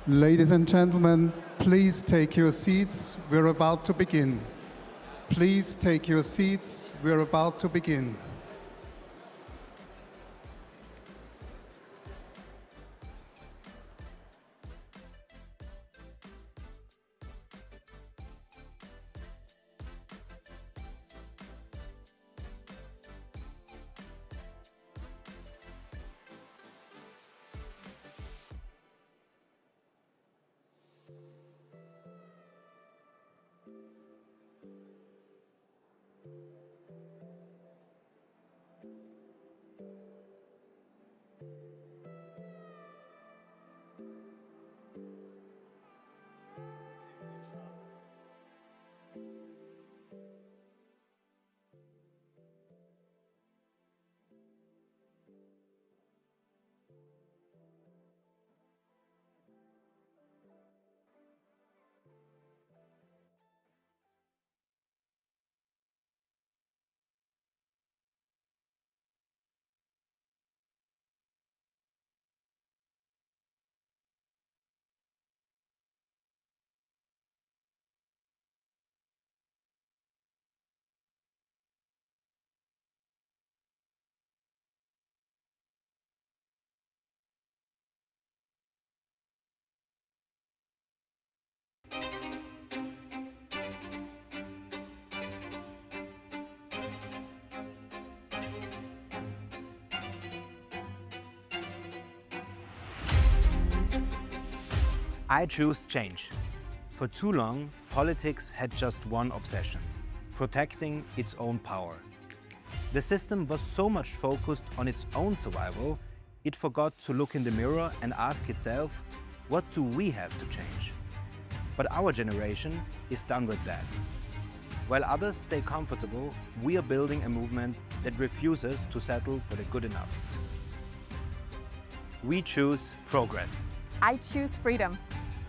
Ladies and gentlemen, please take your seats. We're about to begin. Please take your seats. We're about to begin. I choose change. For too long, politics had just one obsession: protecting its own power. The system was so much focused on its own survival, it forgot to look in the mirror and ask itself, what do we have to change? But our generation is done with that. While others stay comfortable, we are building a movement that refuses to settle for the good enough. We choose progress. I choose freedom.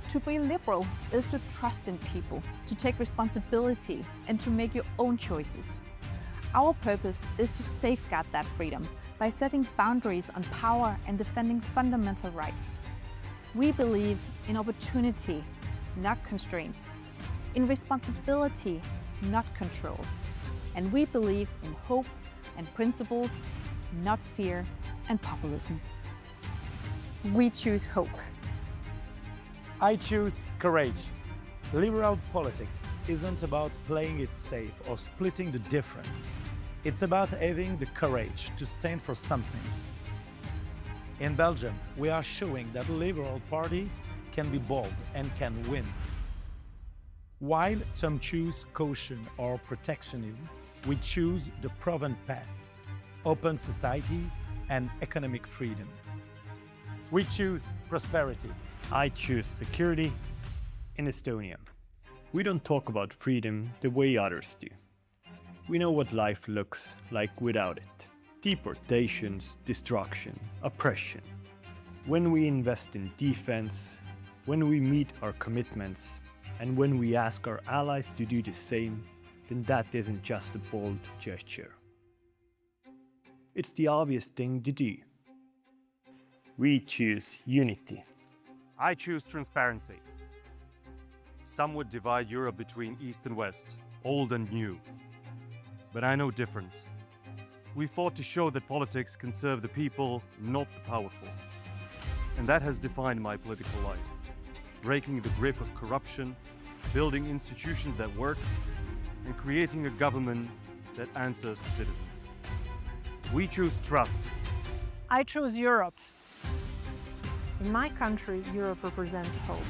To be liberal is to trust in people, to take responsibility and to make your own choices. Our purpose is to safeguard that freedom by setting boundaries on power and defending fundamental rights. We believe in opportunity, not constraints, in responsibility, not control. And we believe in hope and principles, not fear and populism. We choose hope. I choose courage. Liberal politics isn't about playing it safe or splitting the difference. It's about having the courage to stand for something. In Belgium, we are showing that liberal parties can be bold and can win. While some choose caution or protectionism, we choose the proven path: open societies and economic freedom. We choose prosperity. I choose security in Estonia. We don't talk about freedom the way others do. We know what life looks like without it. Deportations, destruction, oppression. When we invest in defense, when we meet our commitments, and when we ask our allies to do the same, then that isn't just a bold gesture. It's the obvious thing to do. We choose unity. I choose transparency. Some would divide Europe between East and West, old and new. But I know different. We fought to show that politics can serve the people, not the powerful. And that has defined my political life. Breaking the grip of corruption, building institutions that work, and creating a government that answers to citizens. We choose trust. I choose Europe. In my country, Europe represents hope,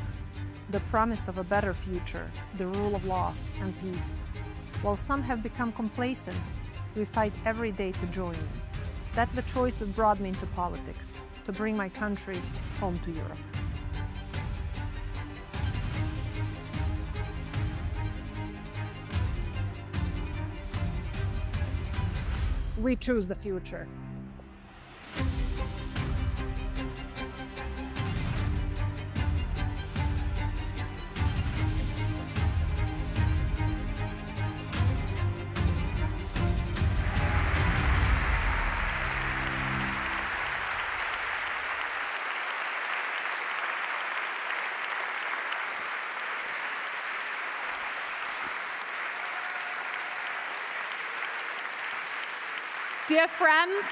the promise of a better future, the rule of law and peace. While some have become complacent, we fight every day to join in. That's the choice that brought me into politics, to bring my country home to Europe. We choose the future. Dear friends,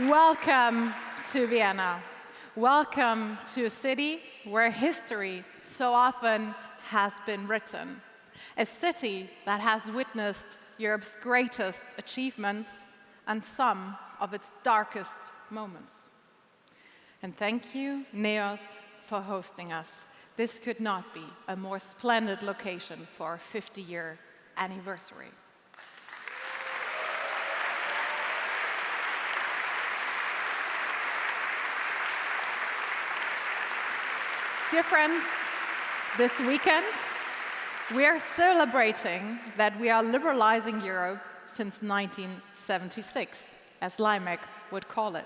welcome to Vienna. Welcome to a city where history so often has been written. A city that has witnessed Europe's greatest achievements and some of its darkest moments. And thank you, NEOS, for hosting us. This could not be a more splendid location for our 50-year anniversary. Dear friends, this weekend we are celebrating that we are liberalizing Europe since 1976, as Limek would call it.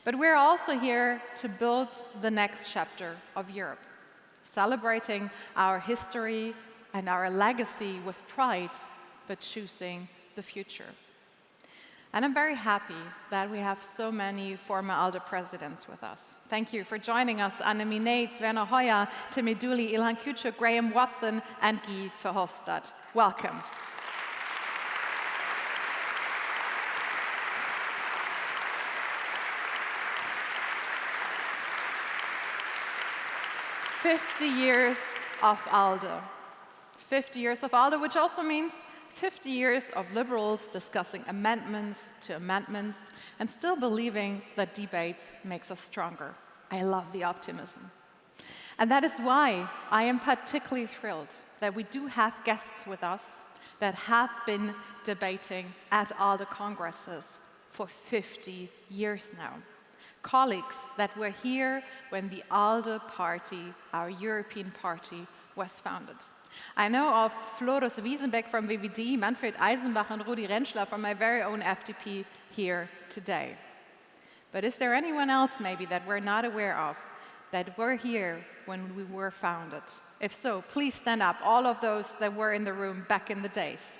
But we're also here to build the next chapter of Europe, celebrating our history and our legacy with pride, but choosing the future. And I'm very happy that we have so many former ALDE presidents with us. Thank you for joining us, Annemie Nates, Werner Hoyer, Timmy Dooley, Ilhan Küçük, Graham Watson, and Guy Verhofstadt. Welcome. "50 years of ALDE." 50 years of ALDE, which also means 50 years of liberals discussing amendments to amendments and still believing that debates makes us stronger. I love the optimism. And that is why I am particularly thrilled that we do have guests with us that have been debating at ALDE congresses for 50 years now. Colleagues that were here when the ALDE Party, our European party, was founded. I know of Floris Wiesenbeck from VVD, Manfred Eisenbach and Rudi Rentschler from my very own FDP here today. But is there anyone else maybe that we're not aware of that were here when we were founded? If so, please stand up, all of those that were in the room back in the days.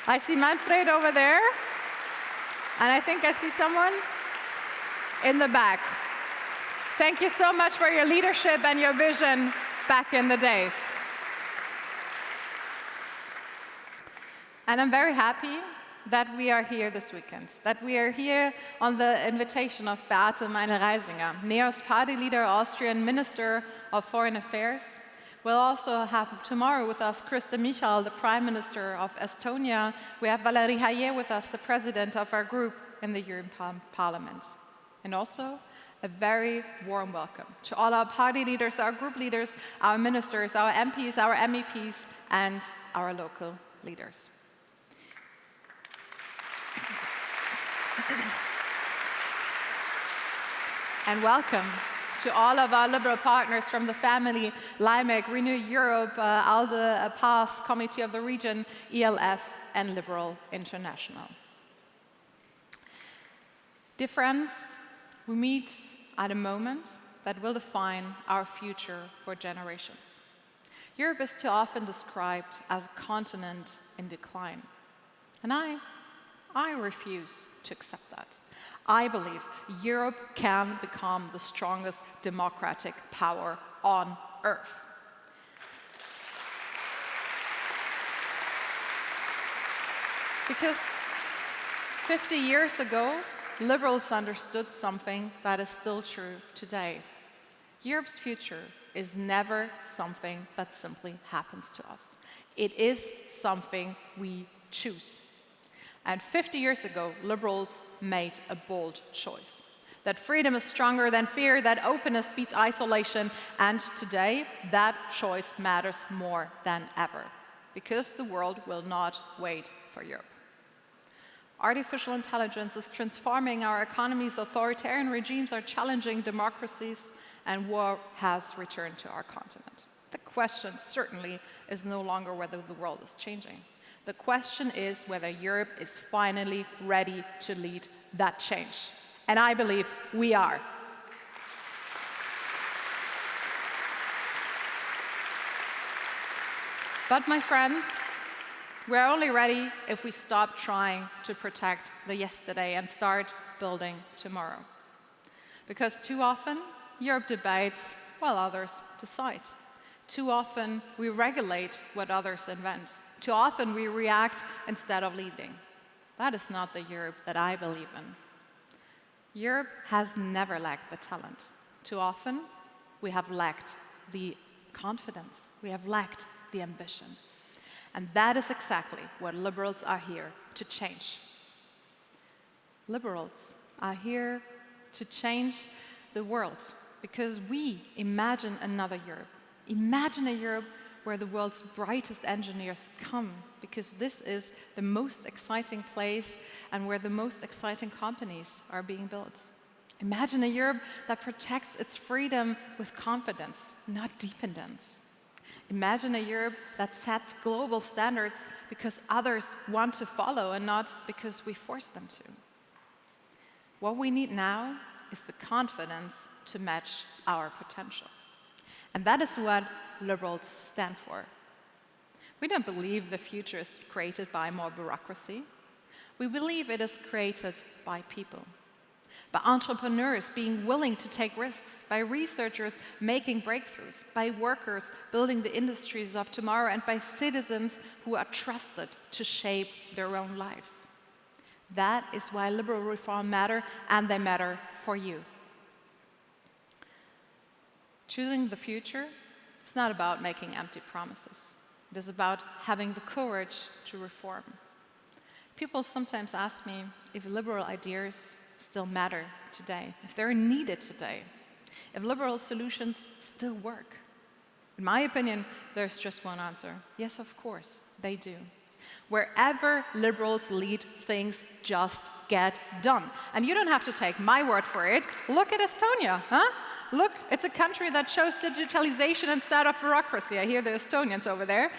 I see Manfred over there, and I think I see someone in the back. Thank you so much for your leadership and your vision back in the days. And I'm very happy that we are here this weekend, that we are here on the invitation of Beate Meinl-Reisinger, NEOS party leader, Austrian Minister of Foreign Affairs. We'll also have tomorrow with us Krista Micheál, the Prime Minister of Estonia. We have Valérie Hayer with us, the President of our group in the European Parliament. And also, a very warm welcome to all our party leaders, our group leaders, our ministers, our MPs, our MEPs, and our local leaders. And welcome to all of our liberal partners from the family, Limek, Renew Europe, ALDE, PAS, Committee of the Region, ELF, and Liberal International. Dear friends, we meet at a moment that will define our future for generations. Europe is too often described as a continent in decline. And I refuse to accept that. I believe Europe can become the strongest democratic power on Earth. Because 50 years ago, liberals understood something that is still true today. Europe's future is never something that simply happens to us. It is something we choose. And 50 years ago, liberals made a bold choice. That freedom is stronger than fear, that openness beats isolation, and today, that choice matters more than ever, because the world will not wait for Europe. Artificial intelligence is transforming our economies, authoritarian regimes are challenging democracies, and war has returned to our continent. The question certainly is no longer whether the world is changing. The question is whether Europe is finally ready to lead that change. And I believe we are. But my friends, we're only ready if we stop trying to protect the yesterday and start building tomorrow. Because too often, Europe debates while others decide. Too often, we regulate what others invent. Too often we react instead of leading. That is not the Europe that I believe in. Europe has never lacked the talent. Too often we have lacked the confidence. We have lacked the ambition. And that is exactly what liberals are here to change. Liberals are here to change the world because we imagine another Europe. Imagine a Europe where the world's brightest engineers come, because this is the most exciting place and where the most exciting companies are being built. Imagine a Europe that protects its freedom with confidence, not dependence. Imagine a Europe that sets global standards because others want to follow and not because we force them to. What we need now is the confidence to match our potential. And that is what liberals stand for. We don't believe the future is created by more bureaucracy. We believe it is created by people. By entrepreneurs being willing to take risks, by researchers making breakthroughs, by workers building the industries of tomorrow, and by citizens who are trusted to shape their own lives. That is why liberal reform matter, and they matter for you. Choosing the future is not about making empty promises. It is about having the courage to reform. People sometimes ask me if liberal ideas still matter today, if they're needed today, if liberal solutions still work. In my opinion, there's just one answer. Yes, of course, they do. Wherever liberals lead, things just get done. And you don't have to take my word for it. Look at Estonia, huh? Look, it's a country that chose digitalization instead of bureaucracy. I hear the Estonians over there.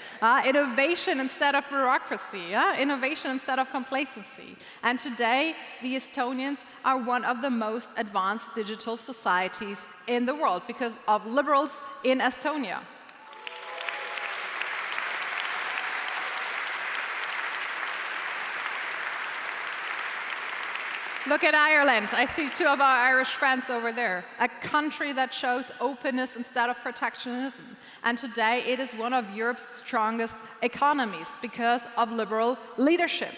Innovation instead of bureaucracy, innovation instead of complacency. And today, the Estonians are one of the most advanced digital societies in the world because of liberals in Estonia. Look at Ireland. I see two of our Irish friends over there. A country that shows openness instead of protectionism. And today it is one of Europe's strongest economies because of liberal leadership.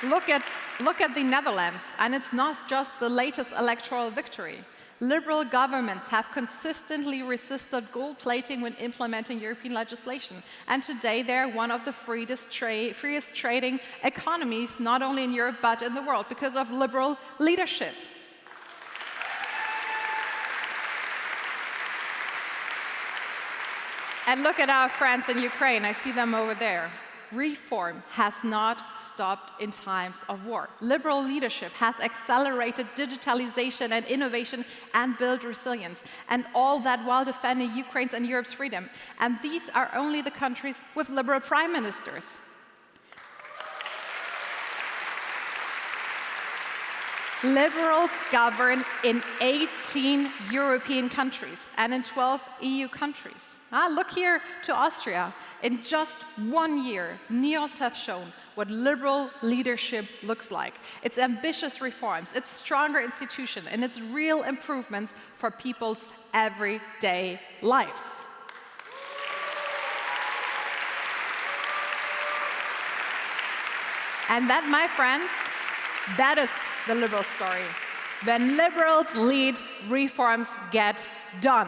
Look at the Netherlands, and it's not just the latest electoral victory. Liberal governments have consistently resisted gold plating when implementing European legislation. And today they're one of the freest trading economies, not only in Europe but in the world, because of liberal leadership. And look at our friends in Ukraine. I see them over there. Reform has not stopped in times of war. Liberal leadership has accelerated digitalization and innovation and built resilience, and all that while defending Ukraine's and Europe's freedom. And these are only the countries with liberal prime ministers. Liberals govern in 18 European countries and in 12 EU countries. Look here to Austria. In just 1 year, NEOS have shown what liberal leadership looks like. It's ambitious reforms, it's stronger institutions, and it's real improvements for people's everyday lives. And that, my friends, that is the liberal story. When liberals lead, reforms get done.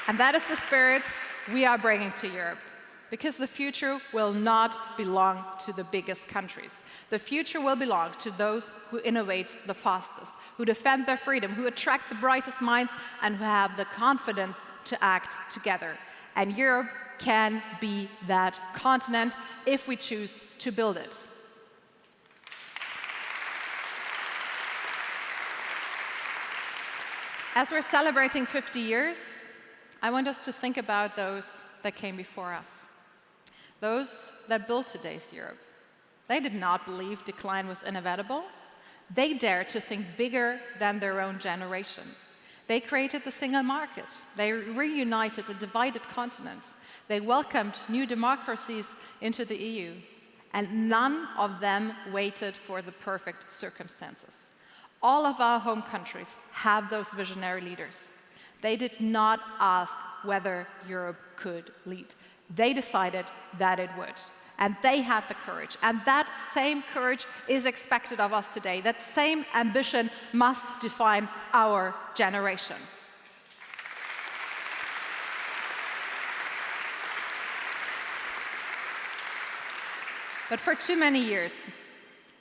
And that is the spirit we are bringing to Europe, because the future will not belong to the biggest countries. The future will belong to those who innovate the fastest, who defend their freedom, who attract the brightest minds, and who have the confidence to act together. And Europe can be that continent if we choose to build it. As we're celebrating 50 years, I want us to think about those that came before us, those that built today's Europe. They did not believe decline was inevitable. They dared to think bigger than their own generation. They created the single market. They reunited a divided continent. They welcomed new democracies into the EU. And none of them waited for the perfect circumstances. All of our home countries have those visionary leaders. They did not ask whether Europe could lead. They decided that it would. And they had the courage. And that same courage is expected of us today. That same ambition must define our generation. But for too many years,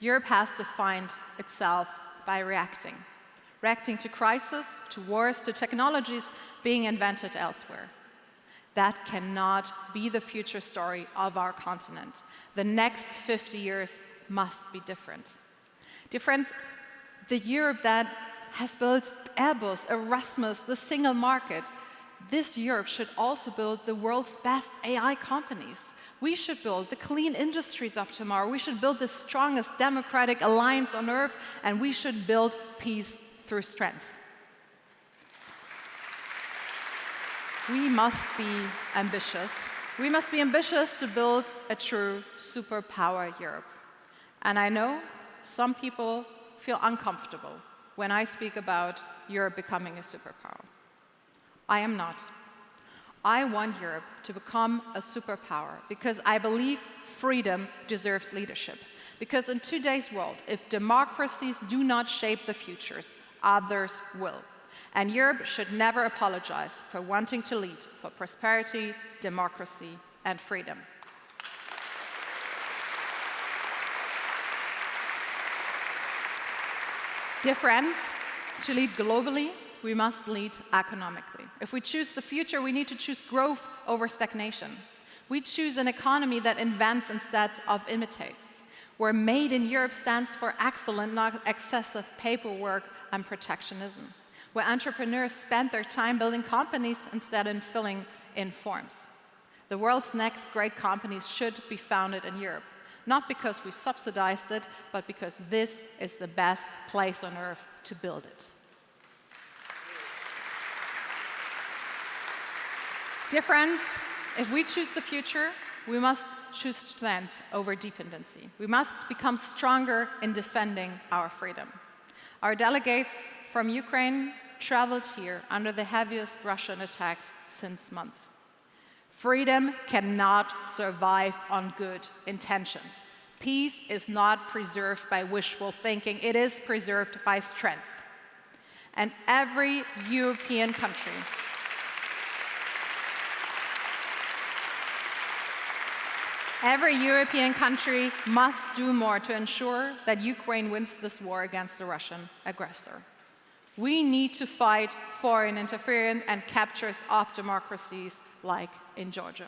Europe has defined itself by reacting. Reacting to crisis, to wars, to technologies being invented elsewhere. That cannot be the future story of our continent. The next 50 years must be different. Dear friends, the Europe that has built Airbus, Erasmus, the single market, this Europe should also build the world's best AI companies. We should build the clean industries of tomorrow. We should build the strongest democratic alliance on earth, and we should build peace through strength. We must be ambitious. We must be ambitious to build a true superpower Europe. And I know some people feel uncomfortable when I speak about Europe becoming a superpower. I am not. I want Europe to become a superpower because I believe freedom deserves leadership. Because in today's world, if democracies do not shape the futures, others will. And Europe should never apologize for wanting to lead for prosperity, democracy, and freedom. Dear friends, to lead globally, we must lead economically. If we choose the future, we need to choose growth over stagnation. We choose an economy that invents instead of imitates, where Made in Europe stands for excellent, not excessive paperwork and protectionism, where entrepreneurs spend their time building companies instead of filling in forms. The world's next great companies should be founded in Europe, not because we subsidized it, but because this is the best place on earth to build it. Dear friends, if we choose the future, we must choose strength over dependency. We must become stronger in defending our freedom. Our delegates from Ukraine traveled here under the heaviest Russian attacks since months. Freedom cannot survive on good intentions. Peace is not preserved by wishful thinking, it is preserved by strength. And every European country must do more to ensure that Ukraine wins this war against the Russian aggressor. We need to fight foreign interference and captures of democracies like in Georgia.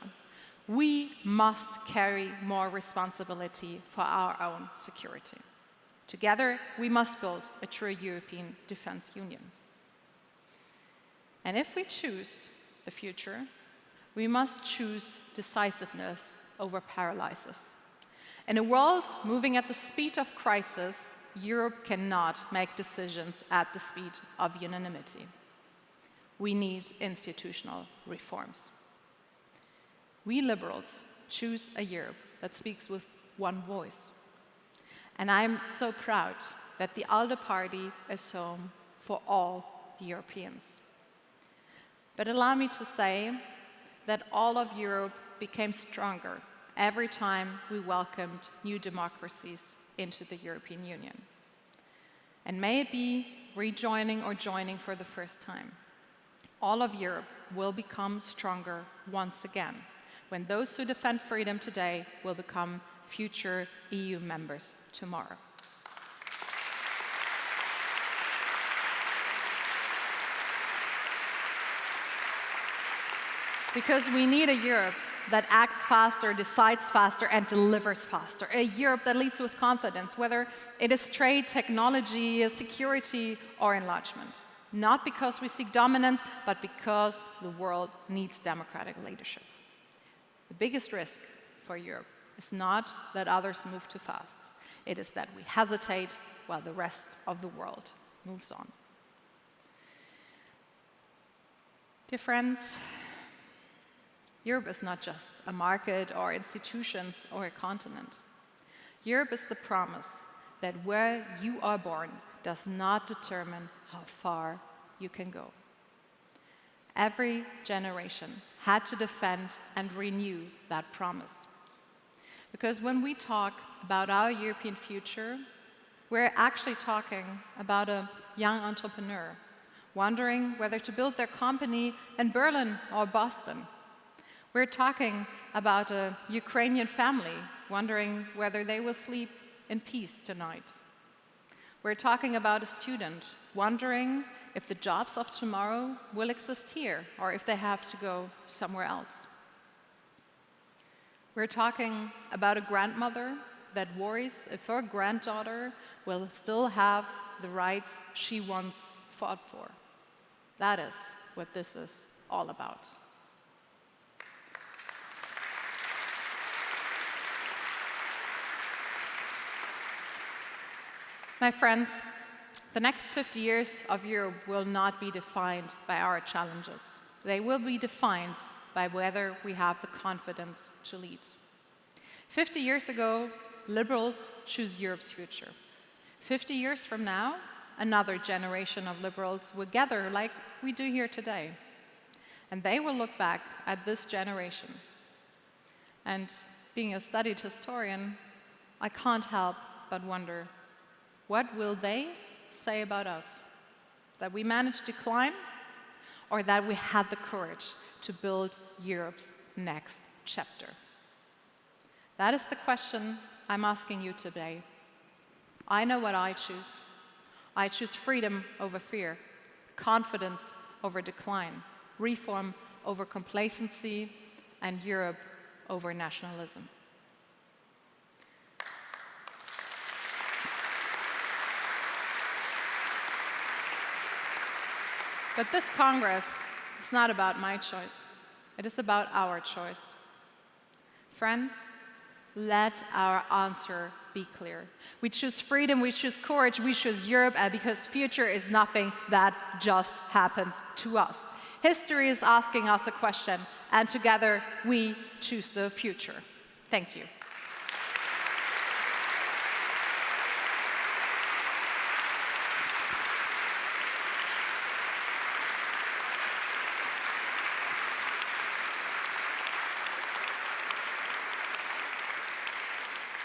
We must carry more responsibility for our own security. Together, we must build a true European defense union. And if we choose the future, we must choose decisiveness over paralysis. In a world moving at the speed of crisis, Europe cannot make decisions at the speed of unanimity. We need institutional reforms. We liberals choose a Europe that speaks with one voice. And I'm so proud that the ALDE Party is home for all Europeans. But allow me to say that all of Europe became stronger every time we welcomed new democracies into the European Union. And may it be rejoining or joining for the first time, all of Europe will become stronger once again, when those who defend freedom today will become future EU members tomorrow. Because we need a Europe that acts faster, decides faster, and delivers faster. A Europe that leads with confidence, whether it is trade, technology, security, or enlargement. Not because we seek dominance, but because the world needs democratic leadership. The biggest risk for Europe is not that others move too fast. It is that we hesitate while the rest of the world moves on. Dear friends, Europe is not just a market or institutions or a continent. Europe is the promise that where you are born, does not determine how far you can go. Every generation had to defend and renew that promise. Because when we talk about our European future, we're actually talking about a young entrepreneur wondering whether to build their company in Berlin or Boston. We're talking about a Ukrainian family wondering whether they will sleep in peace tonight. We're talking about a student wondering if the jobs of tomorrow will exist here or if they have to go somewhere else. We're talking about a grandmother that worries if her granddaughter will still have the rights she once fought for. That is what this is all about. My friends, the next 50 years of Europe will not be defined by our challenges. They will be defined by whether we have the confidence to lead. 50 years ago, liberals choose Europe's future. 50 years from now, another generation of liberals will gather like we do here today. And they will look back at this generation. And being a studied historian, I can't help but wonder, what will they say about us? That we managed to climb, or that we had the courage to build Europe's next chapter? That is the question I'm asking you today. I know what I choose. I choose freedom over fear, confidence over decline, reform over complacency, and Europe over nationalism. But this Congress is not about my choice. It is about our choice. Friends, let our answer be clear. We choose freedom, we choose courage, we choose Europe, and because future is nothing that just happens to us. History is asking us a question, and together we choose the future. Thank you.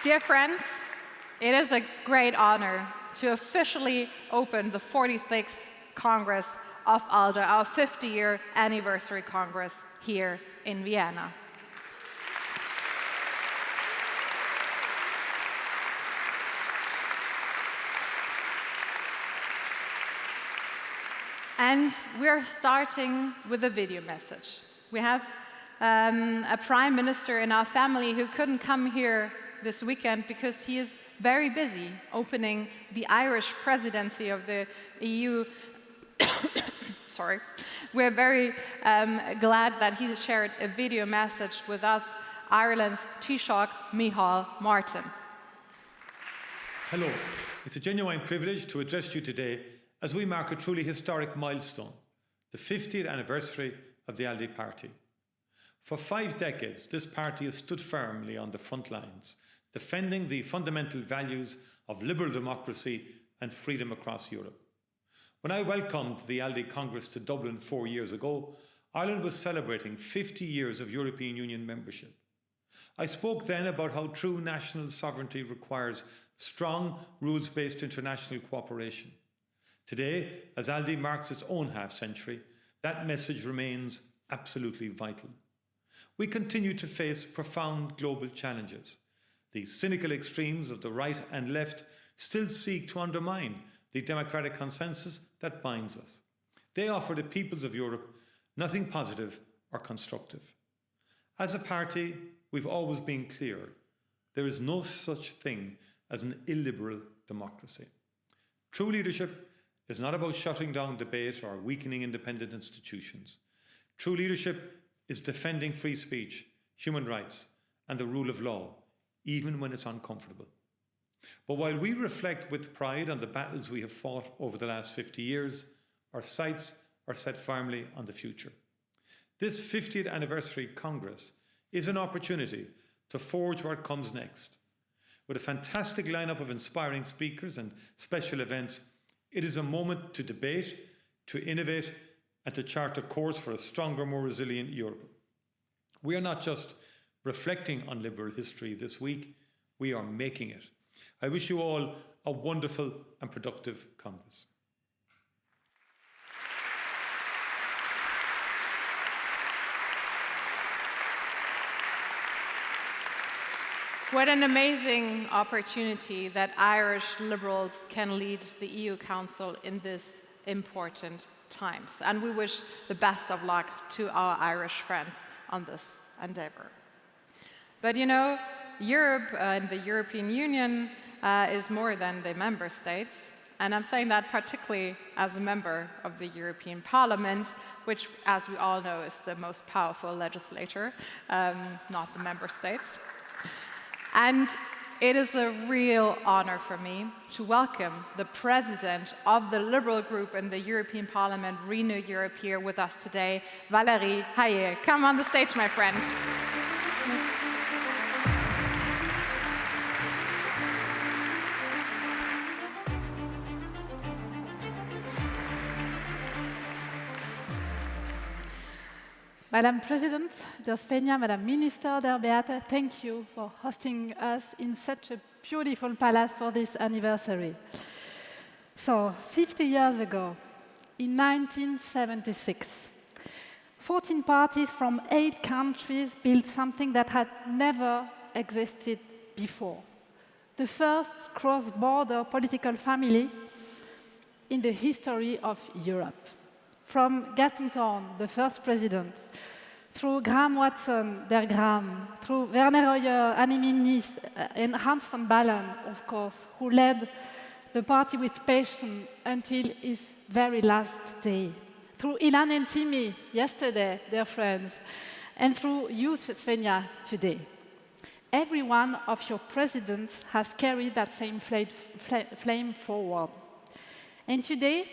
Dear friends, it is a great honor to officially open the 46th Congress of ALDE, our 50-year anniversary Congress here in Vienna. And we're starting with a video message. We have a prime minister in our family who couldn't come here this weekend because he is very busy opening the Irish presidency of the EU. Sorry. We're very glad that he shared a video message with us, Ireland's Taoiseach Micheál Martin. Hello. It's a genuine privilege to address you today as we mark a truly historic milestone, the 50th anniversary of the ALDE Party. For 5 decades, this party has stood firmly on the front lines, defending the fundamental values of liberal democracy and freedom across Europe. When I welcomed the ALDE Congress to Dublin 4 years ago, Ireland was celebrating 50 years of European Union membership. I spoke then about how true national sovereignty requires strong, rules-based international cooperation. Today, as ALDE marks its own half-century, that message remains absolutely vital. We continue to face profound global challenges. The cynical extremes of the right and left still seek to undermine the democratic consensus that binds us. They offer the peoples of Europe nothing positive or constructive. As a party, we've always been clear. There is no such thing as an illiberal democracy. True leadership is not about shutting down debate or weakening independent institutions. True leadership is defending free speech, human rights, and the rule of law, even when it's uncomfortable. But while we reflect with pride on the battles we have fought over the last 50 years, our sights are set firmly on the future. This 50th anniversary Congress is an opportunity to forge what comes next. With a fantastic lineup of inspiring speakers and special events, It is a moment to debate, to innovate, and to chart a course for a stronger, more resilient Europe. We are not just reflecting on liberal history this week, we are making it. I wish you all a wonderful and productive Congress. What an amazing opportunity that Irish Liberals can lead the EU Council in this important times. And we wish the best of luck to our Irish friends on this endeavor. But you know, Europe and the European Union is more than the member states. And I'm saying that particularly as a member of the European Parliament, which, as we all know, is the most powerful legislator, not the member states. And it is a real honor for me to welcome the president of the Liberal group in the European Parliament, Renew Europe, here with us today, Valérie Hayer. Come on the stage, my friend. Madam President, dear Svenja, Madam Minister, dear Beate, thank you for hosting us in such a beautiful palace for this anniversary. So, 50 years ago, in 1976, 14 parties from 8 countries built something that had never existed before. The first cross-border political family in the history of Europe. From Gaston Thorn, the first president, through Graham Watson, der Graham, through Werner Hoyer, Annie Minis, and Hans von Ballen, of course, who led the party with passion until his very last day. Through Ilan and Timmy, yesterday, dear friends, and through you, Svenja, today. Every one of your presidents has carried that same flame forward. And today,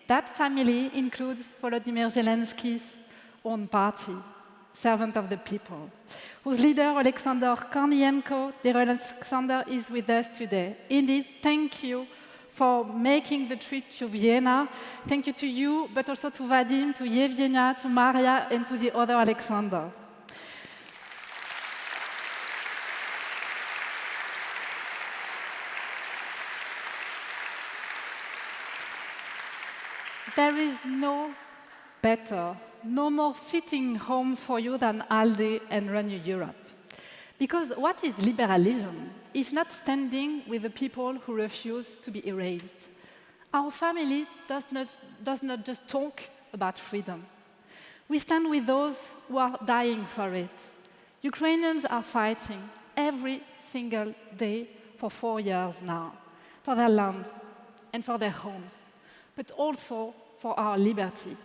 that family includes Volodymyr Zelensky's own party, Servant of the People, whose leader, Alexander Kornienko, dear Alexander, is with us today. Indeed, thank you for making the trip to Vienna. Thank you to you, but also to Vadim, to Yevgenia, to Maria, and to the other Alexander. There is no better, no more fitting home for you than ALDE and Renew Europe. Because what is liberalism if not standing with the people who refuse to be erased? Our family does not just talk about freedom. We stand with those who are dying for it. Ukrainians are fighting every single day for 4 years now, for their land and for their homes, but also for our liberty.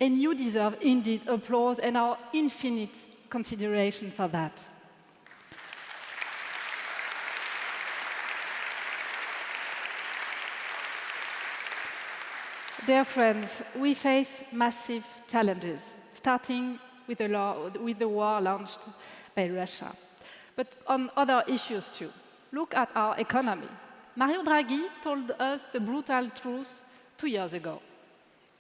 And you deserve indeed applause and our infinite consideration for that. Dear friends, we face massive challenges, starting with the war launched by Russia, but on other issues too. Look at our economy. Mario Draghi told us the brutal truth 2 years ago.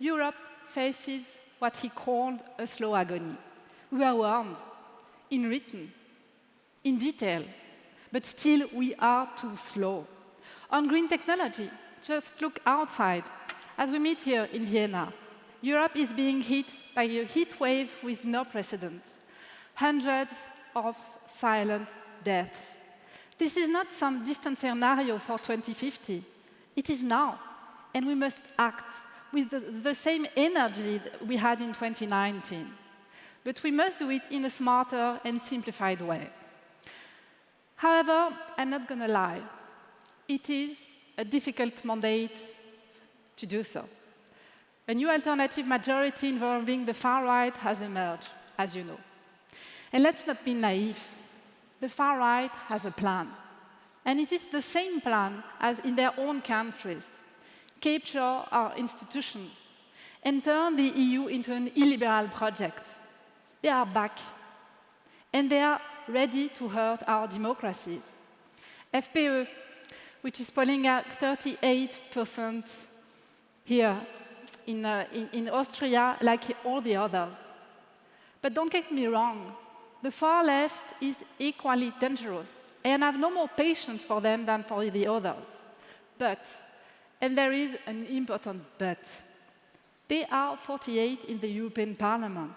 Europe faces what he called a slow agony. We were warned, in written, in detail, but still we are too slow. On green technology, just look outside. As we meet here in Vienna, Europe is being hit by a heat wave with no precedent. Hundreds of silent deaths. This is not some distant scenario for 2050. It is now, and we must act with the same energy that we had in 2019. But we must do it in a smarter and simplified way. However, I'm not going to lie. It is a difficult mandate to do so. A new alternative majority involving the far right has emerged, as you know. And let's not be naive. The far right has a plan. And it is the same plan as in their own countries. Capture our institutions and turn the EU into an illiberal project. They are back. And they are ready to hurt our democracies. FPÖ, which is polling at 38% here in Austria, like all the others. But don't get me wrong, the far left is equally dangerous, and I have no more patience for them than for the others. But, and there is an important but, they are 48 in the European Parliament.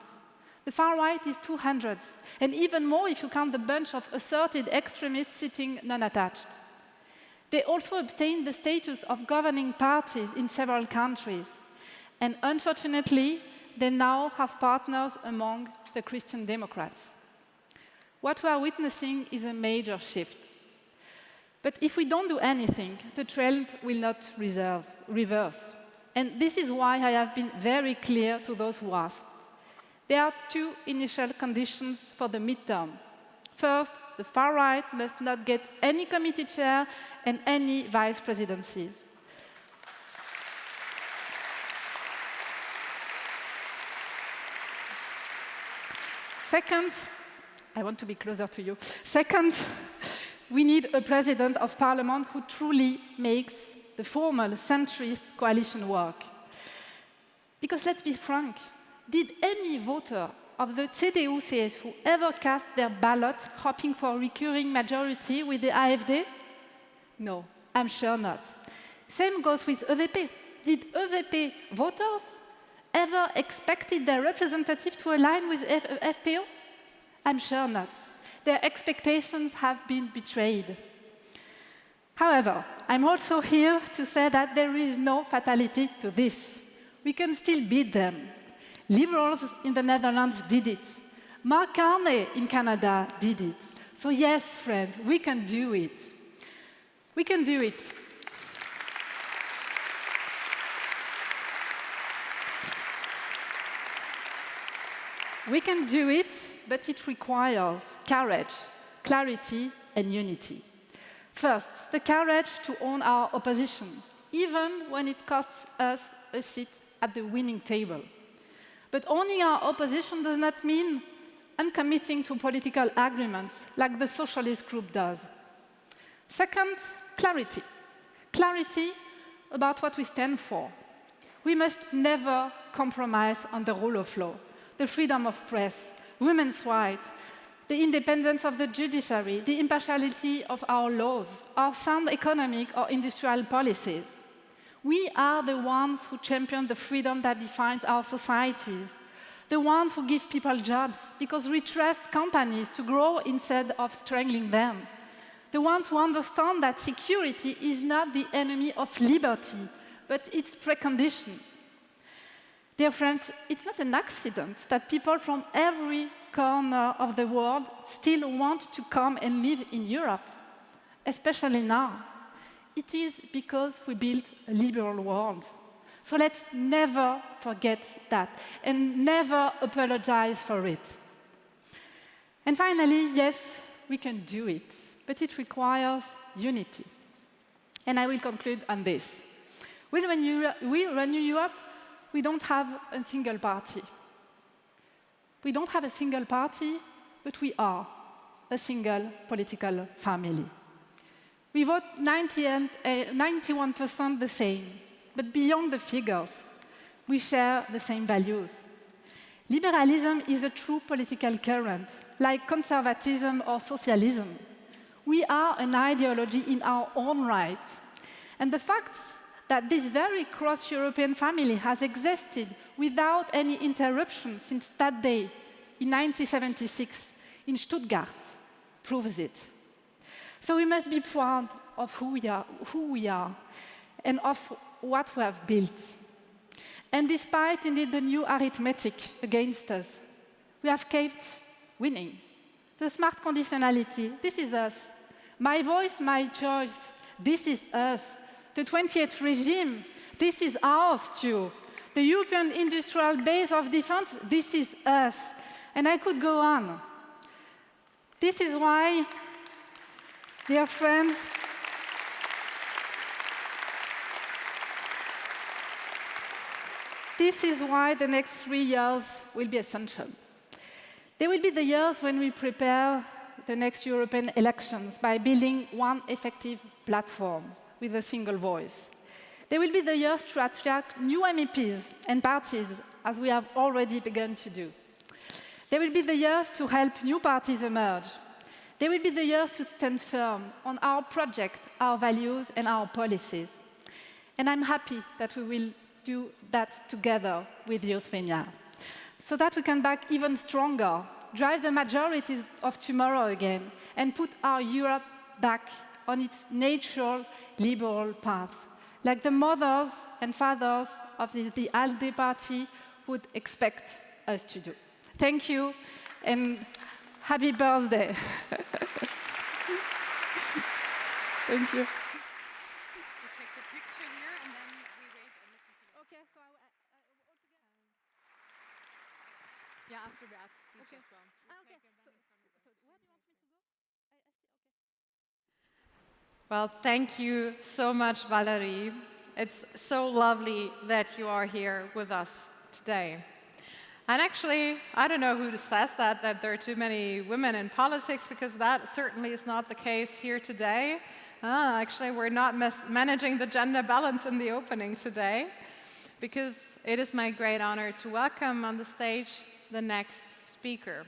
The far right is 200, and even more if you count the bunch of asserted extremists sitting non-attached. They also obtained the status of governing parties in several countries. And unfortunately, they now have partners among the Christian Democrats. What we are witnessing is a major shift. But if we don't do anything, the trend will not reverse. And this is why I have been very clear to those who asked. There are two initial conditions for the midterm. First, the far right must not get any committee chair and any vice presidencies. Second, I want to be closer to you. Second, we need a president of parliament who truly makes the formal centrist coalition work. Because let's be frank, did any voter of the CDU-CSU ever cast their ballot hoping for a recurring majority with the AfD? No, I'm sure not. Same goes with EVP. Did EVP voters ever expected their representative to align with FPO? I'm sure not. Their expectations have been betrayed. However, I'm also here to say that there is no fatality to this. We can still beat them. Liberals in the Netherlands did it. Mark Carney in Canada did it. So yes, friends, we can do it. We can do it. We can do it, but it requires courage, clarity, and unity. First, the courage to own our opposition, even when it costs us a seat at the winning table. But owning our opposition does not mean uncommitting to political agreements like the socialist group does. Second, clarity. Clarity about what we stand for. We must never compromise on the rule of law, the freedom of press, women's rights, the independence of the judiciary, the impartiality of our laws, our sound economic or industrial policies. We are the ones who champion the freedom that defines our societies, the ones who give people jobs because we trust companies to grow instead of strangling them, the ones who understand that security is not the enemy of liberty, but its precondition. Dear friends, it's not an accident that people from every corner of the world still want to come and live in Europe, especially now. It is because we built a liberal world. So let's never forget that and never apologize for it. And finally, yes, we can do it, but it requires unity. And I will conclude on this. When we renew Europe, we don't have a single party. We don't have a single party, but we are a single political family. We vote 91% the same, but beyond the figures, we share the same values. Liberalism is a true political current, like conservatism or socialism. We are an ideology in our own right. And the fact that this very cross-European family has existed without any interruption since that day in 1976 in Stuttgart proves it. So we must be proud of who we are and of what we have built. And despite indeed the new arithmetic against us, we have kept winning. The smart conditionality, this is us. My voice, my choice, this is us. The 20th regime, this is ours too. The European industrial base of defense, this is us. And I could go on. This is why, dear friends, this is why the next 3 years will be essential. They will be the years when we prepare the next European elections by building one effective platform with a single voice. They will be the years to attract new MEPs and parties, as we have already begun to do. They will be the years to help new parties emerge. They will be the years to stand firm on our project, our values, and our policies. And I'm happy that we will do that together with you, Svenja, so that we can back even stronger, drive the majorities of tomorrow again, and put our Europe back on its natural liberal path, like the mothers and fathers of the ALDE Party would expect us to do. Thank you, and happy birthday. Thank you. Yeah, after Beate's speech as well. Okay. So where do you want me to go? I see. Okay. Well, thank you so much, Valérie. It's so lovely that you are here with us today. And actually, I don't know who says that there are too many women in politics, because that certainly is not the case here today. Actually, we're not managing the gender balance in the opening today, because it is my great honor to welcome on the stage the next speaker,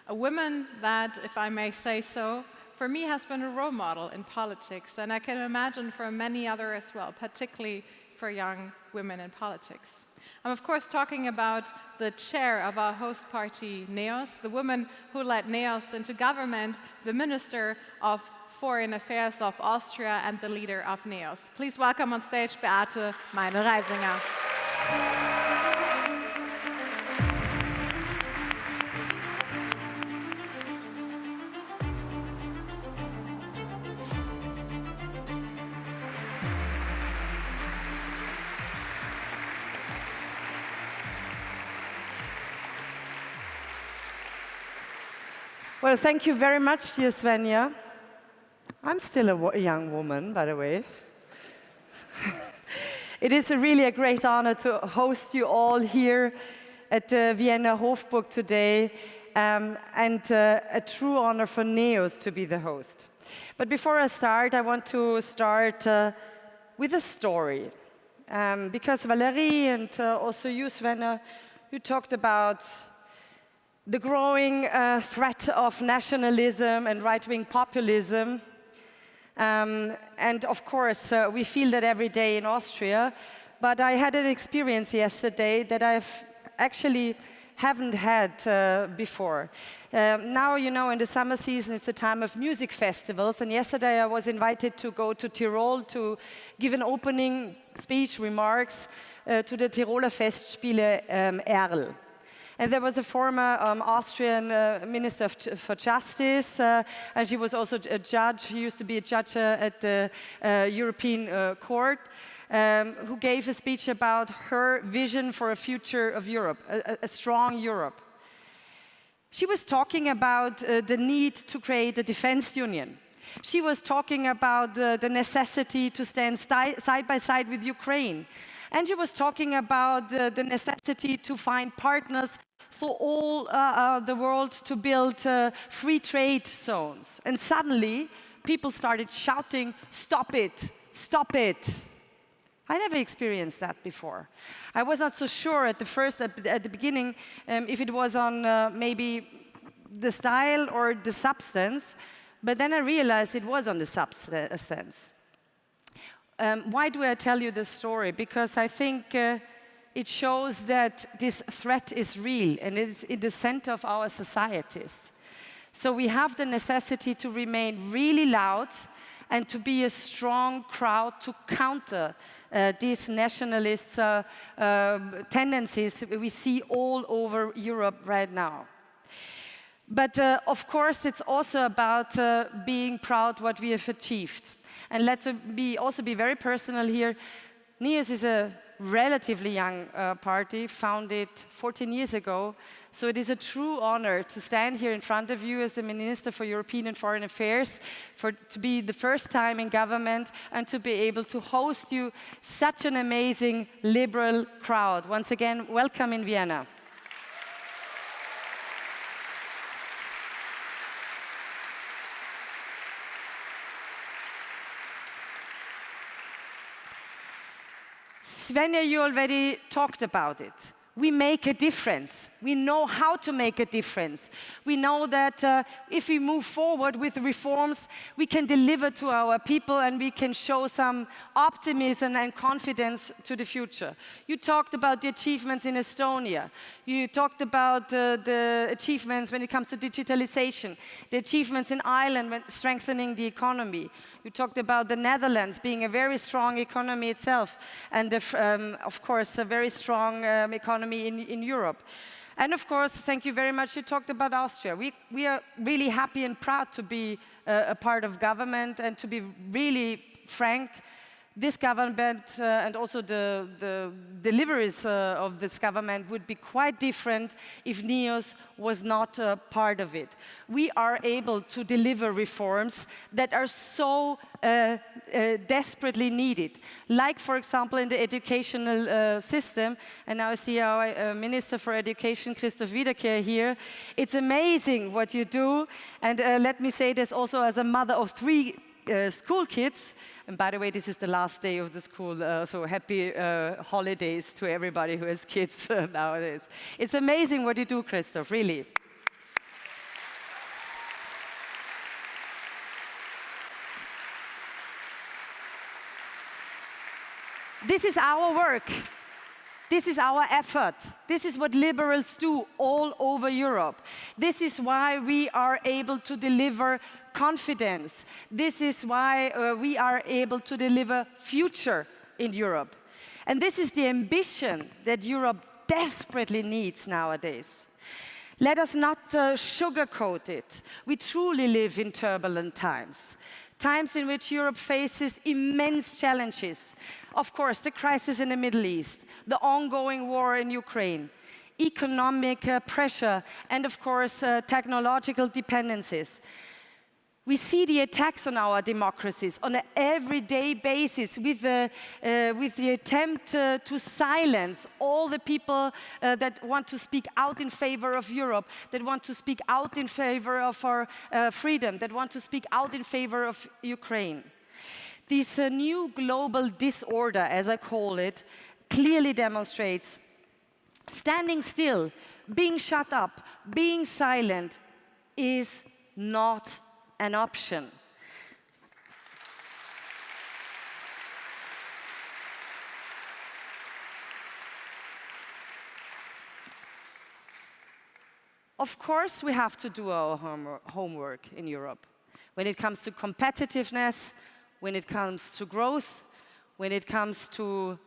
a woman that, if I may say so, for me has been a role model in politics, and I can imagine for many others as well, particularly for young women in politics. I'm of course talking about the chair of our host party, NEOS, the woman who led NEOS into government, the Minister of Foreign Affairs of Austria, and the leader of NEOS. Please welcome on stage Beate Meinl-Reisinger. Well, thank you very much, dear Svenja. I'm still a young woman, by the way. It is really a great honor to host you all here at the Vienna Hofburg today, and a true honor for NEOS to be the host. But before I start, I want to start with a story, because Valérie and also you, Svenja, you talked about the growing threat of nationalism and right-wing populism. And of course, we feel that every day in Austria. But I had an experience yesterday that I've actually haven't had before. Now, you know, in the summer season, it's a time of music festivals. And yesterday, I was invited to go to Tirol to give an opening speech, remarks to the Tiroler Festspiele Erl. And there was a former Austrian Minister for Justice, and she was also a judge. She used to be a judge at the European Court, who gave a speech about her vision for a future of Europe, a strong Europe. She was talking about the need to create a defense union. She was talking about the necessity to stand side by side with Ukraine. And she was talking about the necessity to find partners for all the world to build free trade zones. And suddenly, people started shouting, "Stop it! Stop it!" I never experienced that before. I was not so sure at the beginning, if it was on maybe the style or the substance, but then I realized it was on the substance. Why do I tell you this story? Because I think it shows that this threat is real and it is in the center of our societies. So we have the necessity to remain really loud and to be a strong crowd to counter these nationalist tendencies we see all over Europe right now. But of course, it's also about being proud what we have achieved. And let's also be very personal here. NEOS is a relatively young party, founded 14 years ago. So it is a true honor to stand here in front of you as the Minister for European and Foreign Affairs, to be the first time in government and to be able to host you such an amazing liberal crowd. Once again, welcome in Vienna. Svenja, you already talked about it. We make a difference. We know how to make a difference. We know that if we move forward with reforms, we can deliver to our people and we can show some optimism and confidence to the future. You talked about the achievements in Estonia. You talked about the achievements when it comes to digitalization, the achievements in Ireland when strengthening the economy. You talked about the Netherlands being a very strong economy itself, and of course, a very strong economy in Europe. And of course, thank you very much, you talked about Austria. We are really happy and proud to be a part of government, and to be really frank, this government and also the deliveries of this government would be quite different if NEOS was not part of it. We are able to deliver reforms that are so desperately needed, like, for example, in the educational system. And now I see our Minister for Education, Christoph Wiederkehr, here. It's amazing what you do, and let me say this also as a mother of 3 school kids. And by the way, this is the last day of the school, so happy holidays to everybody who has kids nowadays. It's amazing what you do, Christoph, really. This is our work. This is our effort. This is what liberals do all over Europe. This is why we are able to deliver confidence. This is why we are able to deliver future in Europe. And this is the ambition that Europe desperately needs nowadays. Let us not sugarcoat it. We truly live in turbulent times. Times in which Europe faces immense challenges. Of course, the crisis in the Middle East, the ongoing war in Ukraine, economic pressure, and of course, technological dependencies. We see the attacks on our democracies on an everyday basis with the attempt to silence all the people that want to speak out in favor of Europe, that want to speak out in favor of our freedom, that want to speak out in favor of Ukraine. This new global disorder, as I call it, clearly demonstrates standing still, being shut up, being silent is not an option. Of course, we have to do our homework in Europe. When it comes to competitiveness, when it comes to growth, when it comes to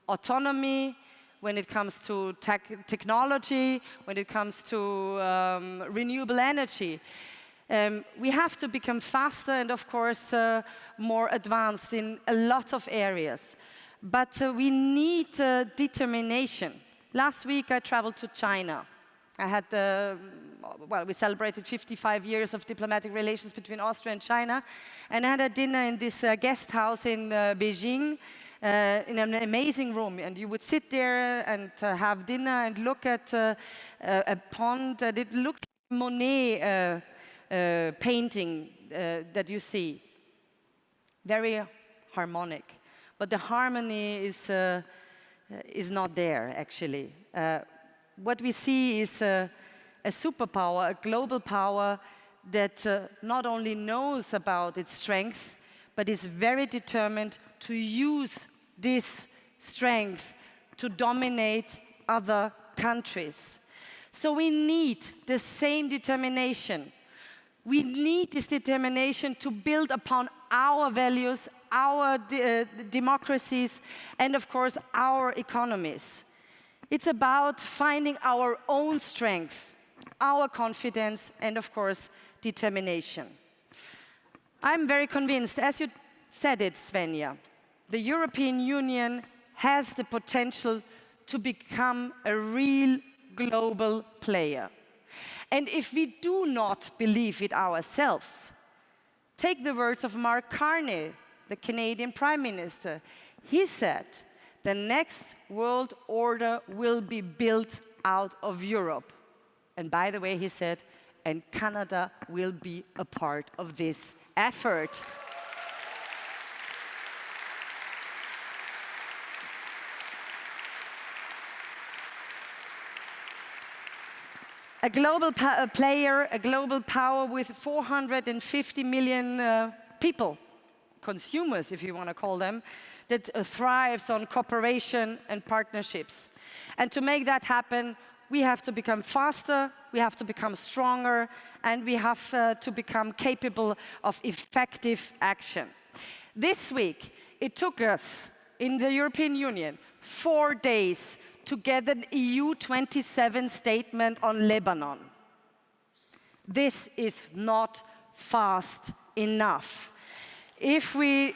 autonomy, when it comes to technology, when it comes to renewable energy. We have to become faster and, of course, more advanced in a lot of areas. But we need determination. Last week, I traveled to China. I had we celebrated 55 years of diplomatic relations between Austria and China, and I had a dinner in this guest house in Beijing, in an amazing room. And you would sit there and have dinner and look at a pond, and it looked like Monet painting that you see. Very harmonic, but the harmony is not there, actually. What we see is a superpower, a global power that not only knows about its strength, but is very determined to use this strength to dominate other countries. So we need the same determination. We need this determination to build upon our values, our democracies, and of course, our economies. It's about finding our own strength, our confidence, and of course, determination. I'm very convinced, as you said it, Svenja, the European Union has the potential to become a real global player. And if we do not believe it ourselves, take the words of Mark Carney, the Canadian Prime Minister. He said, the next world order will be built out of Europe. And by the way, he said, and Canada will be a part of this effort. a global player, a global power with 450 million people, consumers if you want to call them, that thrives on cooperation and partnerships. And to make that happen, we have to become faster, we have to become stronger, and we have to become capable of effective action. This week, it took us in the European Union 4 days to get an EU 27 statement on Lebanon. This is not fast enough. If we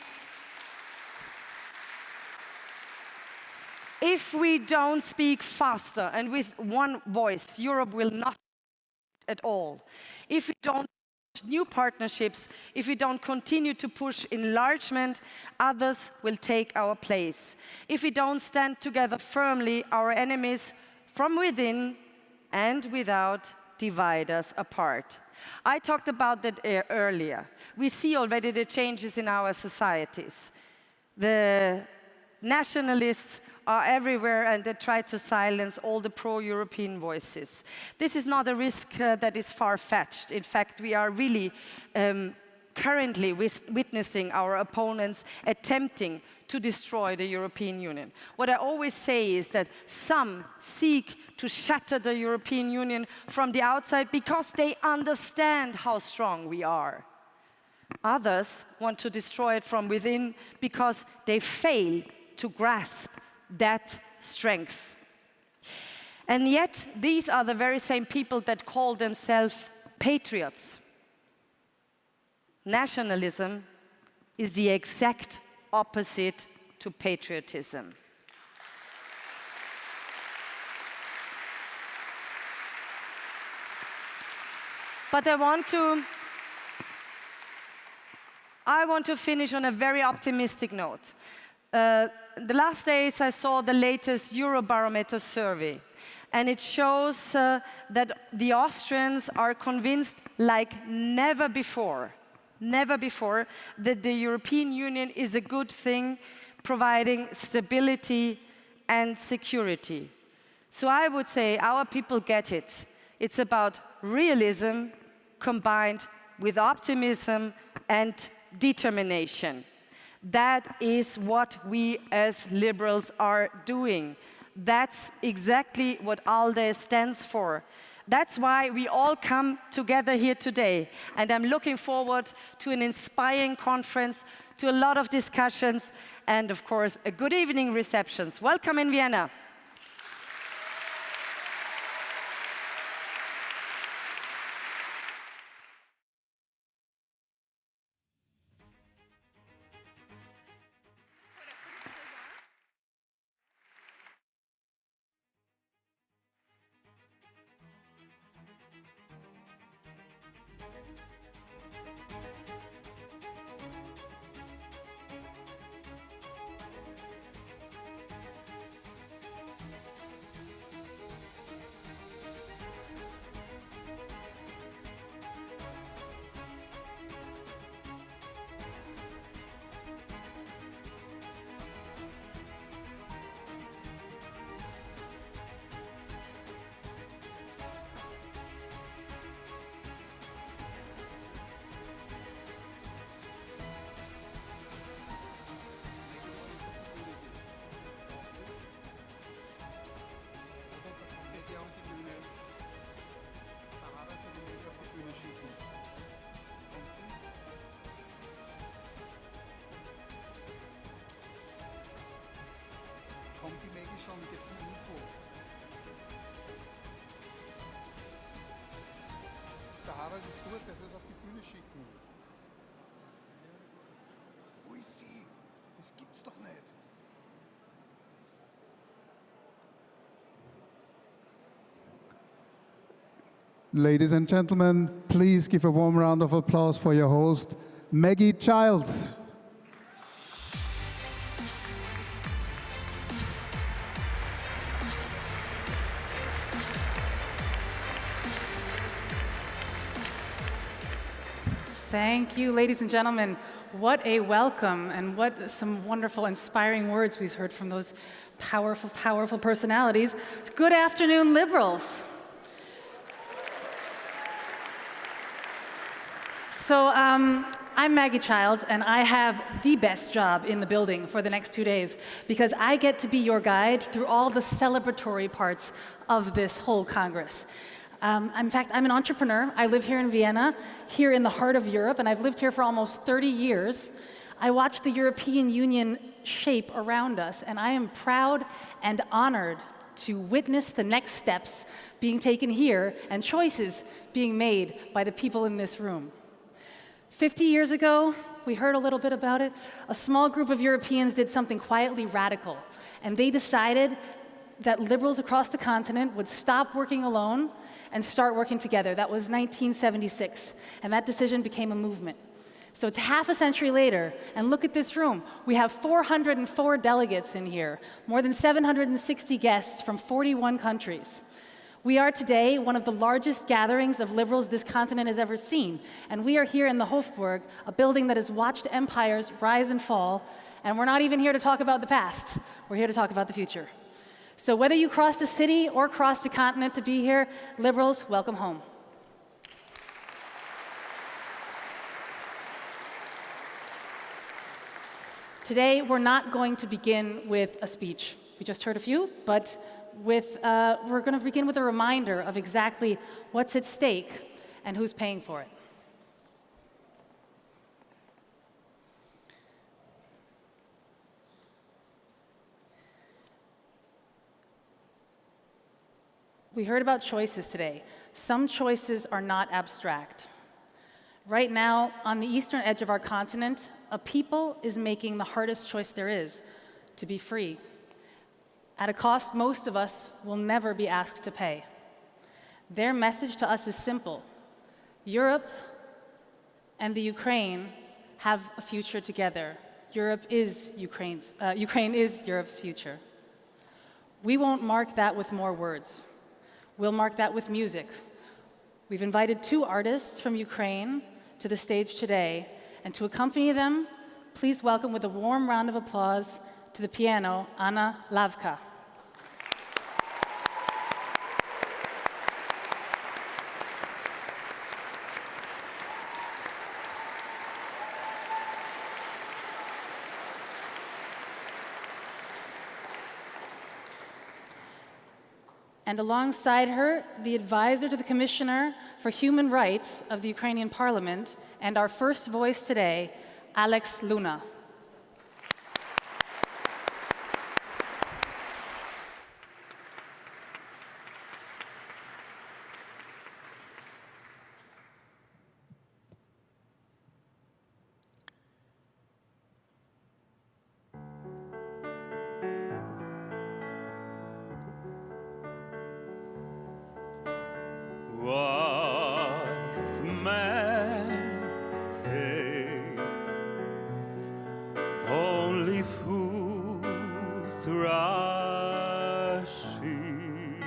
don't speak faster and with one voice, Europe will not at all. If we don't new partnerships, if we don't continue to push enlargement, others will take our place. If we don't stand together firmly, our enemies from within and without divide us apart. I talked about that earlier. We see already the changes in our societies. The nationalists are everywhere and they try to silence all the pro-European voices. This is not a risk that is far-fetched. In fact, we are really currently witnessing our opponents attempting to destroy the European Union. What I always say is that some seek to shatter the European Union from the outside because they understand how strong we are. Others want to destroy it from within because they fail to grasp that strength. And yet, these are the very same people that call themselves patriots. Nationalism is the exact opposite to patriotism. But I want to finish on a very optimistic note. The last days I saw the latest Eurobarometer survey, and it shows that the Austrians are convinced like never before, that the European Union is a good thing, providing stability and security. So I would say our people get it. It's about realism combined with optimism and determination. That is what we as liberals are doing. That's exactly what ALDE stands for. That's why we all come together here today. And I'm looking forward to an inspiring conference, to a lot of discussions, and of course, a good evening receptions. Welcome in Vienna. Schon mit der Info. Der Harald ist dort, der soll es auf die Bühne schicken. Wo ist sie? Das gibt's doch nicht. Ladies and gentlemen, please give a warm round of applause for your host, Maggie Childs. Thank you, ladies and gentlemen. What a welcome, and what some wonderful, inspiring words we've heard from those powerful, powerful personalities. Good afternoon, liberals. So I'm Maggie Childs, and I have the best job in the building for the next 2 days because I get to be your guide through all the celebratory parts of this whole Congress. In fact, I'm an entrepreneur. I live here in Vienna, here in the heart of Europe, and I've lived here for almost 30 years. I watch the European Union shape around us, and I am proud and honored to witness the next steps being taken here and choices being made by the people in this room. 50 years ago, we heard a little bit about it, a small group of Europeans did something quietly radical, and they decided that liberals across the continent would stop working alone and start working together. That was 1976, and that decision became a movement. So it's half a century later, and look at this room. We have 404 delegates in here, more than 760 guests from 41 countries. We are today one of the largest gatherings of liberals this continent has ever seen, and we are here in the Hofburg, a building that has watched empires rise and fall, and we're not even here to talk about the past. We're here to talk about the future. So whether you crossed a city or crossed a continent to be here, liberals, welcome home. Today, we're not going to begin with a speech. We just heard a few, but we're going to begin with a reminder of exactly what's at stake and who's paying for it. We heard about choices today. Some choices are not abstract. Right now, on the eastern edge of our continent, a people is making the hardest choice there is, to be free, at a cost most of us will never be asked to pay. Their message to us is simple. Europe and the Ukraine have a future together. Ukraine is Europe's future. We won't mark that with more words. We'll mark that with music. We've invited 2 artists from Ukraine to the stage today, and to accompany them, please welcome with a warm round of applause to the piano, Anna Lavka. And alongside her, the advisor to the Commissioner for Human Rights of the Ukrainian Parliament, and our first voice today, Alex Luna. Wise men say only fools rush in,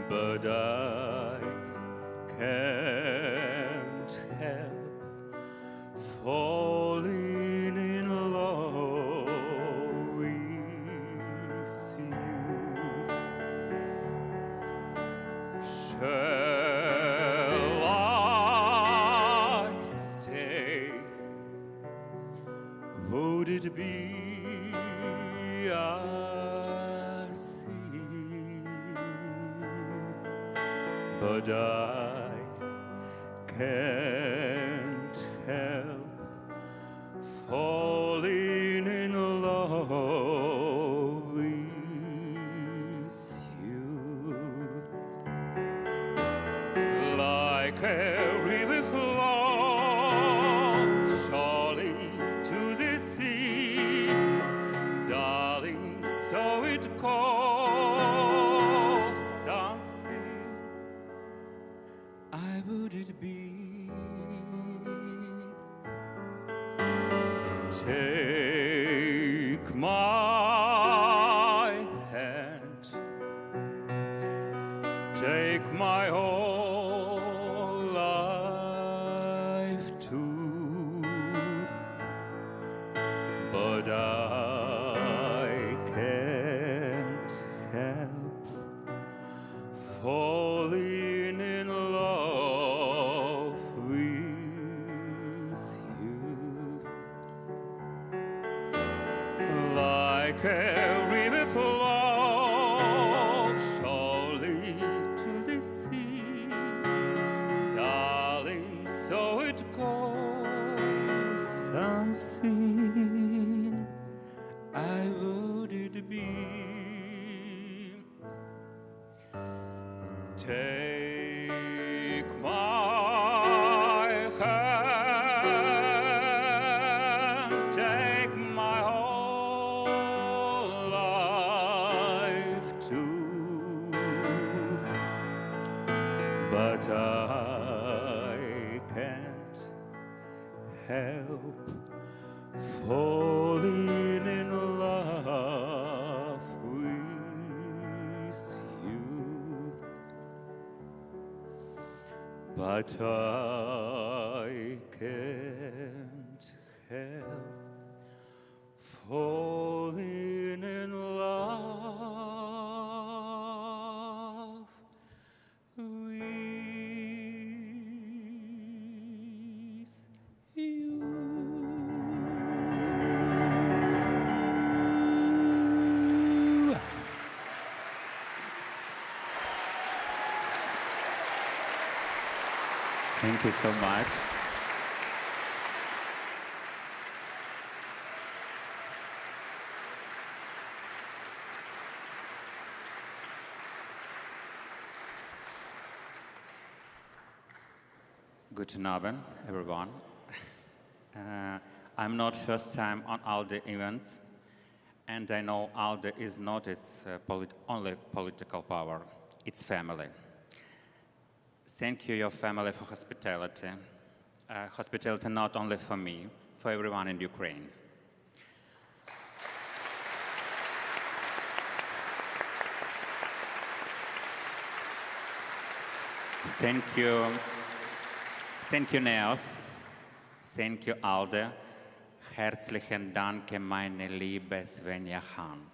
but I can't help falling in love with you. Shall I stay? Would it be a sin? But I can't help falling in love with you. Like a river flows surely to the sea, darling, so it goes. Something I would it be. Take my hand, take my whole life too, but I can't help falling in love like a river flows surely to the sea. Darling, so it goes. Something I would it be. Take my hand, take my whole life too, but I can't help falling in love with you. But I can't help falling in love with you. Thank you so much. Guten Abend, everyone. I'm not first time on ALDE events, and I know ALDE is not its only political power, it's family. Thank you, your family, for hospitality. Hospitality not only for me, for everyone in Ukraine. Thank you, NEOS. Thank you, ALDE. Herzlichen Dank, meine liebe Svenja Hahn.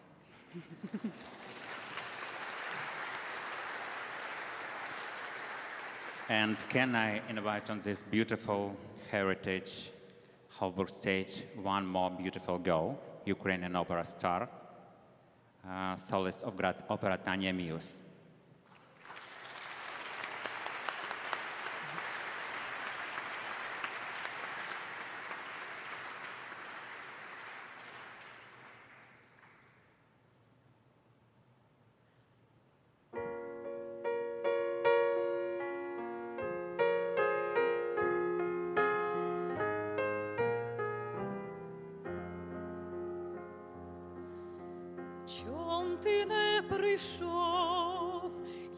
And can I invite on this beautiful heritage Hofburg stage one more beautiful girl, Ukrainian opera star, solist of Graz Opera Tanya Muse. Чом ти не прийшов,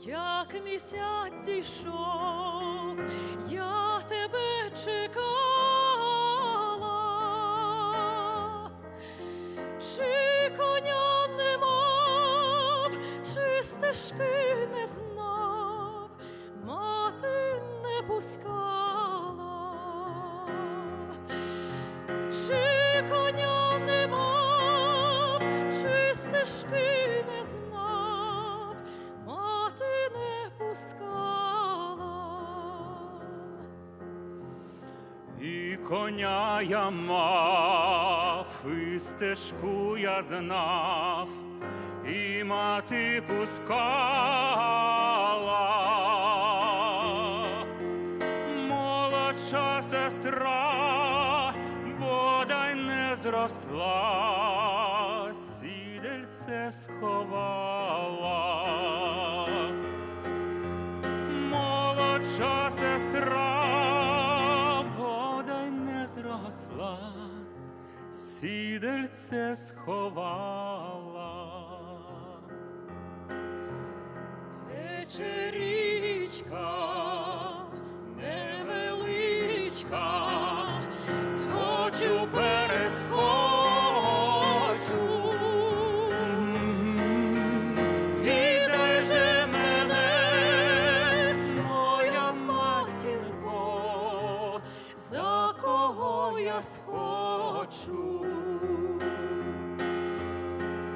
як місяць зійшов, я тебе чекала. Чи коня не мав, чи стежки не знав, мати не пускала. Чи коня не мав, чи стежки не знав, мати не пускала. І коня я мав, і стежку я знав, і мати пускала. Молодша сестра бодай не зросла, сідельце сховала. Молодша сестра бодай не зросла, сідельце сховала. Тече річка невеличка, схочу перескочу. Віддай же мене, моя матінко, за кого я схочу.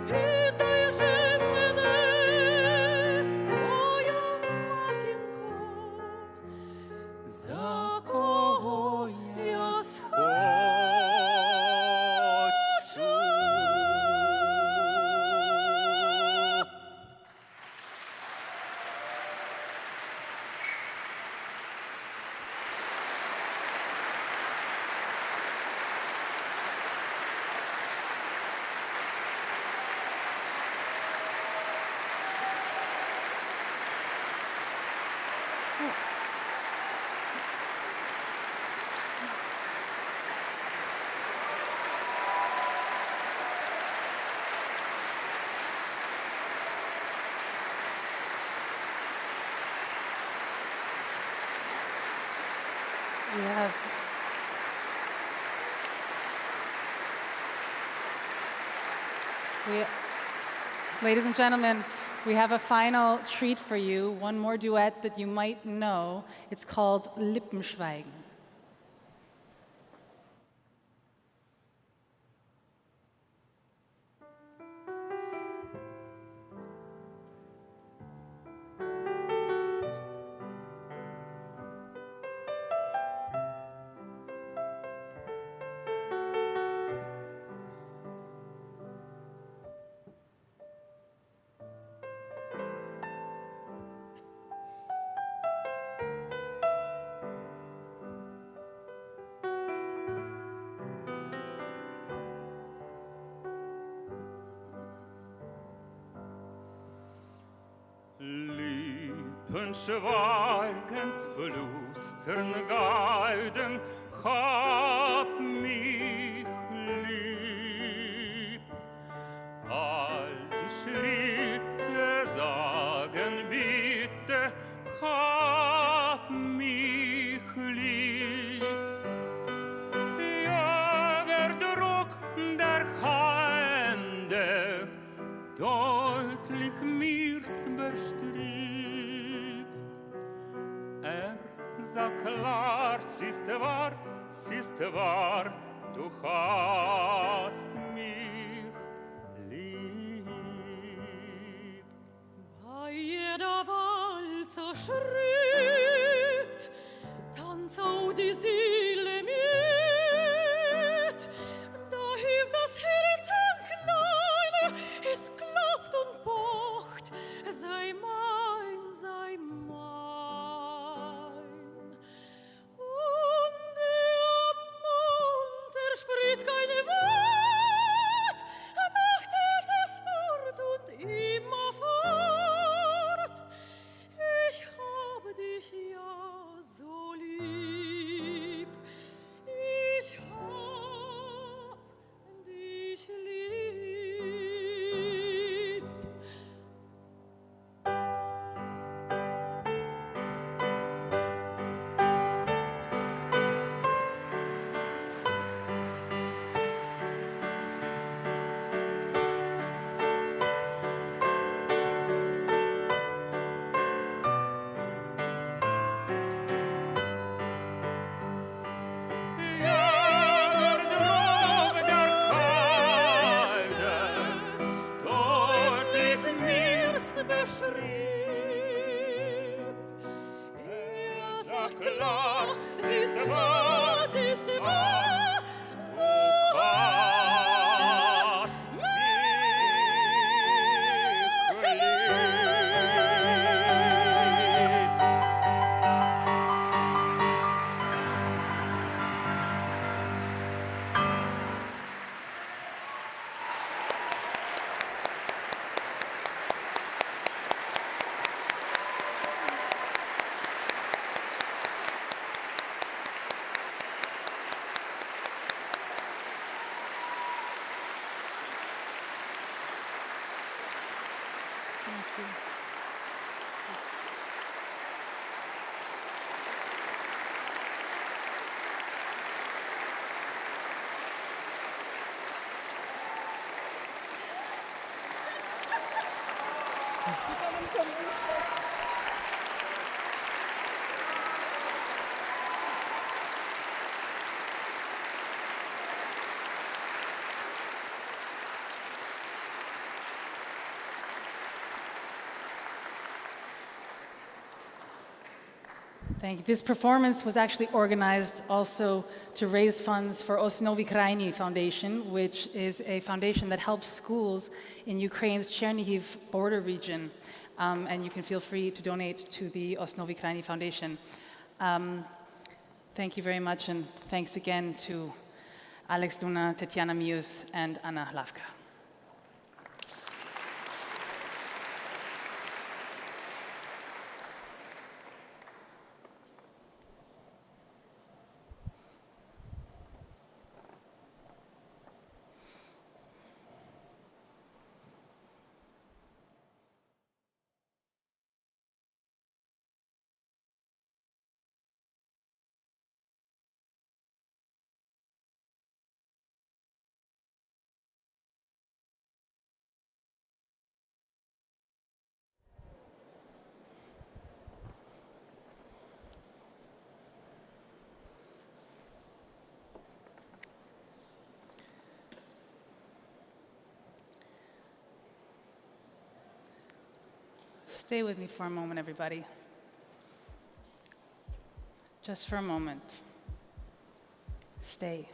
Віддай же мене, моя матінко, We have ladies and gentlemen, we have a final treat for you, one more duet that you might know. It's called Lippenschweigen. Lippenschweigens verlustern Geiden, hab mich lieb. All die Schritte sagen bitte, hab mich lieb. Ja, der Druck der Hände deutlich mir's bestrieb. Sag klar, siehst wahr, du hast mich lieb. Bei jeder Walzer Schritt tanzt auch die Seele mit. Da hebt das Herz an Kleine, es klopft und pocht, sei mein, sei mein. Spricht keine Wort, doch tät es fort und immerfort. Ich habe dich ja so lieb, ich hab dich lieb. Beschrieb. Er sagt klar, siehst du wahr, du hast mich lieb. Thank you. This performance was actually organized also to raise funds for Osnowy Krajny Foundation, which is a foundation that helps schools in Ukraine's Chernihiv border region. And you can feel free to donate to the Osnowy Krajny Foundation. Thank you very much, and thanks again to Alex Duna, Tetiana Mius, and Anna Hlavka. Stay with me for a moment, everybody. Just for a moment. Stay.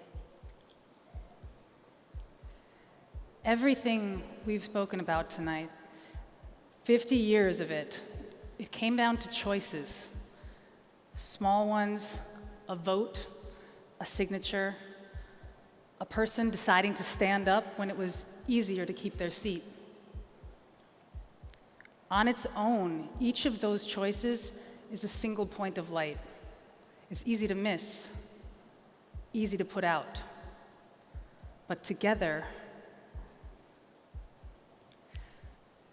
Everything we've spoken about tonight, 50 years of it, it came down to choices. Small ones, a vote, a signature, a person deciding to stand up when it was easier to keep their seat. On its own, each of those choices is a single point of light. It's easy to miss, easy to put out. But together,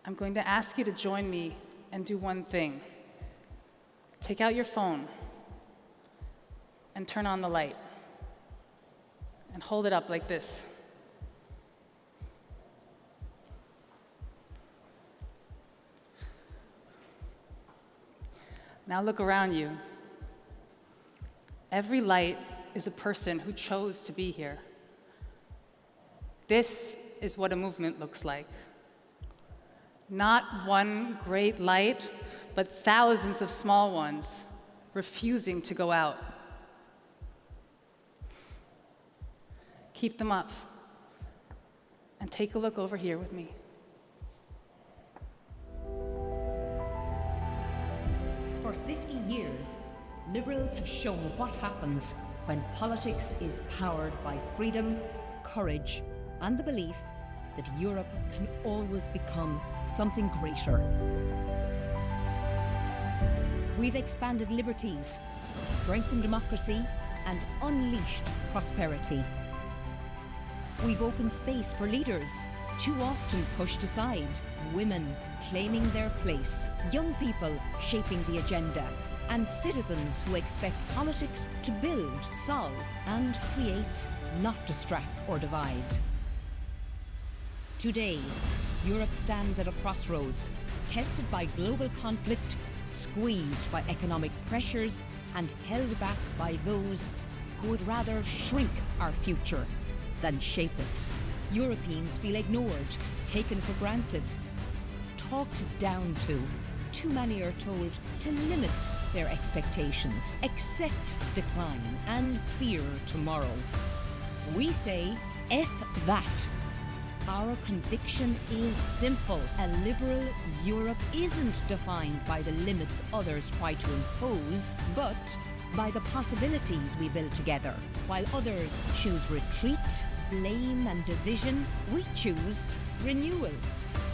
I'm going to ask you to join me and do one thing. Take out your phone and turn on the light. And hold it up like this. Now look around you. Every light is a person who chose to be here. This is what a movement looks like. Not one great light, but thousands of small ones refusing to go out. Keep them up. And take a look over here with me. For 50 years, liberals have shown what happens when politics is powered by freedom, courage, and the belief that Europe can always become something greater. We've expanded liberties, strengthened democracy, and unleashed prosperity. We've opened space for leaders, too often pushed aside, women claiming their place, young people shaping the agenda, and citizens who expect politics to build, solve, and create, not distract or divide. Today, Europe stands at a crossroads, tested by global conflict, squeezed by economic pressures, and held back by those who would rather shrink our future than shape it. Europeans feel ignored, taken for granted, talked down to. Too many are told to limit their expectations, accept decline, and fear tomorrow. We say, F that. Our conviction is simple. A liberal Europe isn't defined by the limits others try to impose, but by the possibilities we build together. While others choose retreat, blame, and division, we choose renewal,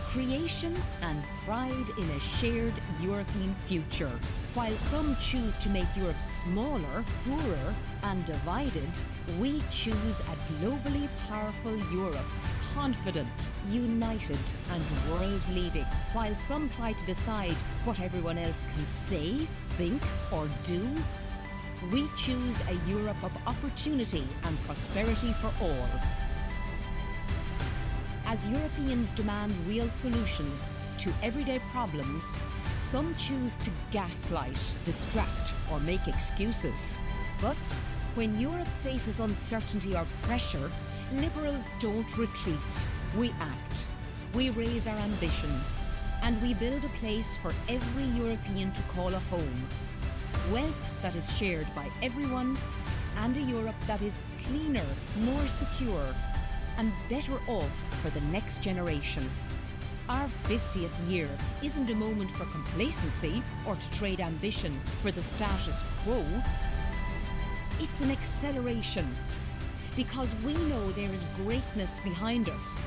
creation, and pride in a shared European future. While some choose to make Europe smaller, poorer, and divided, we choose a globally powerful Europe, confident, united, and world-leading. While some try to decide what everyone else can say, think, or do, we choose a Europe of opportunity and prosperity for all. As Europeans demand real solutions to everyday problems, some choose to gaslight, distract, or make excuses. But when Europe faces uncertainty or pressure, liberals don't retreat. We act. We raise our ambitions. And we build a place for every European to call a home. Wealth that is shared by everyone, and a Europe that is cleaner, more secure, and better off for the next generation. Our 50th year isn't a moment for complacency or to trade ambition for the status quo. It's an acceleration, because we know there is greatness behind us,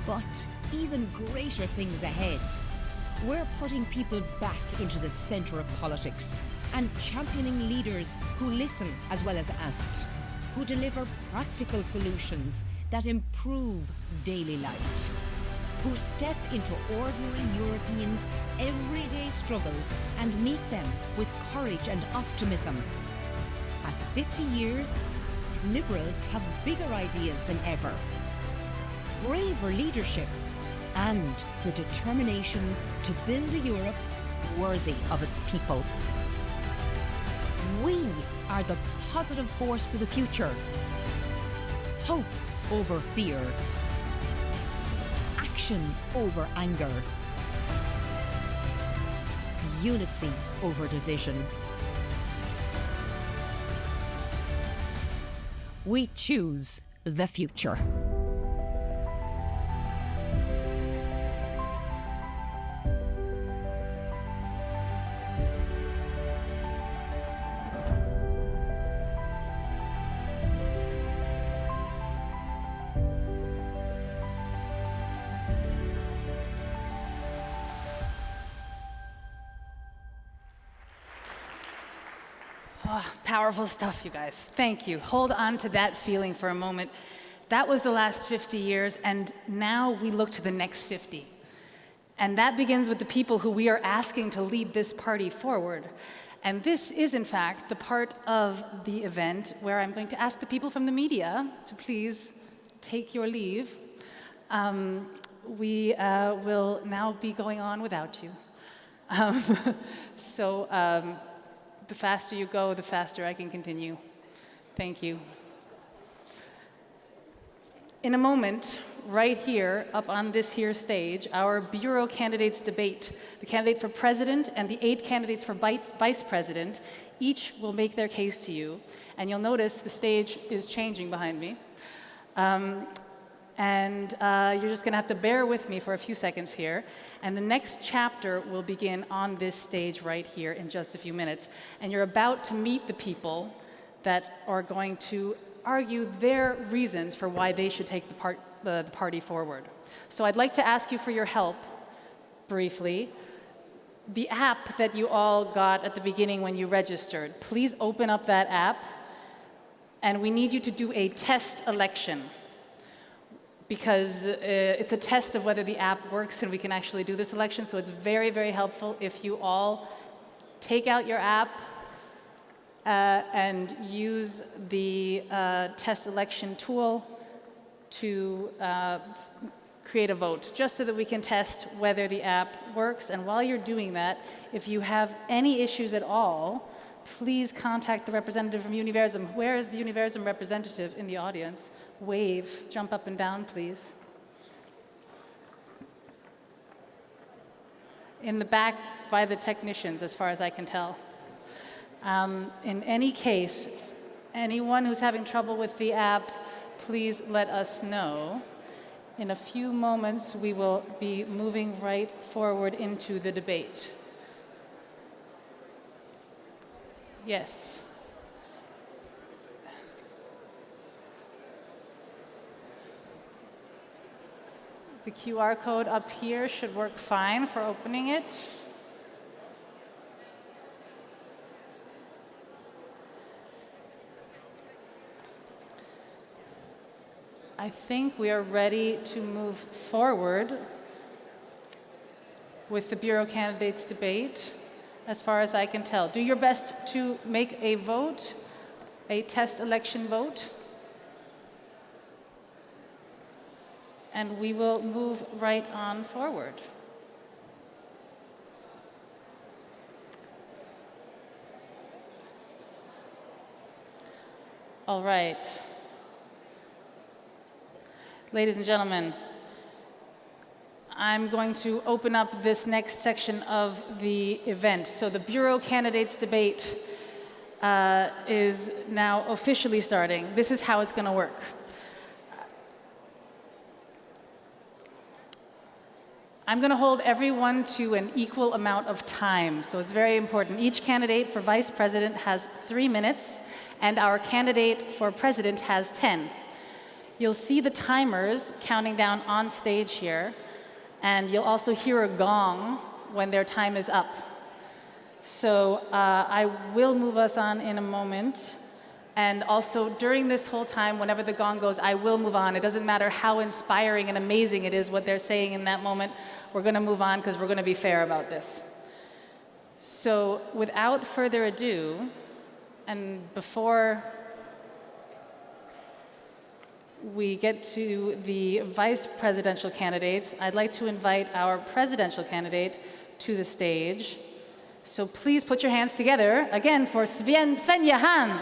but even greater things ahead. We're putting people back into the centre of politics and championing leaders who listen as well as act, who deliver practical solutions that improve daily life, who step into ordinary Europeans' everyday struggles and meet them with courage and optimism. At 50 years, liberals have bigger ideas than ever, braver leadership, and the determination to build a Europe worthy of its people. We are the positive force for the future. Hope over fear. Action over anger. unity over division. We choose the future. Oh, powerful stuff, you guys. Thank you. Hold on to that feeling for a moment. That was the last 50 years, and now we look to the next 50. And that begins with the people who we are asking to lead this party forward. And this is, in fact, the part of the event where I'm going to ask the people from the media to please take your leave. We will now be going on without you. The faster you go, the faster I can continue. Thank you. In a moment, right here, up on this here stage, our Bureau candidates debate. The candidate for president and the 8 candidates for vice president, each will make their case to you. And you'll notice the stage is changing behind me. You're just going to have to bear with me for a few seconds here. And the next chapter will begin on this stage right here in just a few minutes. And you're about to meet the people that are going to argue their reasons for why they should take the party forward. So I'd like to ask you for your help, briefly. The app that you all got at the beginning when you registered, please open up that app. And we need you to do a test election, because it's a test of whether the app works and we can actually do this election. So it's very, very helpful if you all take out your app and use the test election tool to create a vote, just so that we can test whether the app works. And while you're doing that, if you have any issues at all, please contact the representative from Universum. Where is the Universum representative in the audience? Wave, jump up and down, please. In the back by the technicians, as far as I can tell. In any case, anyone who's having trouble with the app, please let us know. In a few moments, we will be moving right forward into the debate. Yes. The QR code up here should work fine for opening it. I think we are ready to move forward with the Bureau candidates debate, as far as I can tell. Do your best to make a vote, a test election vote. And we will move right on forward. All right. Ladies and gentlemen, I'm going to open up this next section of the event. So the Bureau candidates debate is now officially starting. This is how it's going to work. I'm going to hold everyone to an equal amount of time, so it's very important. Each candidate for vice president has 3 minutes, and our candidate for president has 10. You'll see the timers counting down on stage here, and you'll also hear a gong when their time is up. So I will move us on in a moment. And also, during this whole time, whenever the gong goes, I will move on. It doesn't matter how inspiring and amazing it is what they're saying in that moment. We're going to move on because we're going to be fair about this. So without further ado, and before we get to the vice presidential candidates, I'd like to invite our presidential candidate to the stage. So please put your hands together, again, for Svenja Hahn.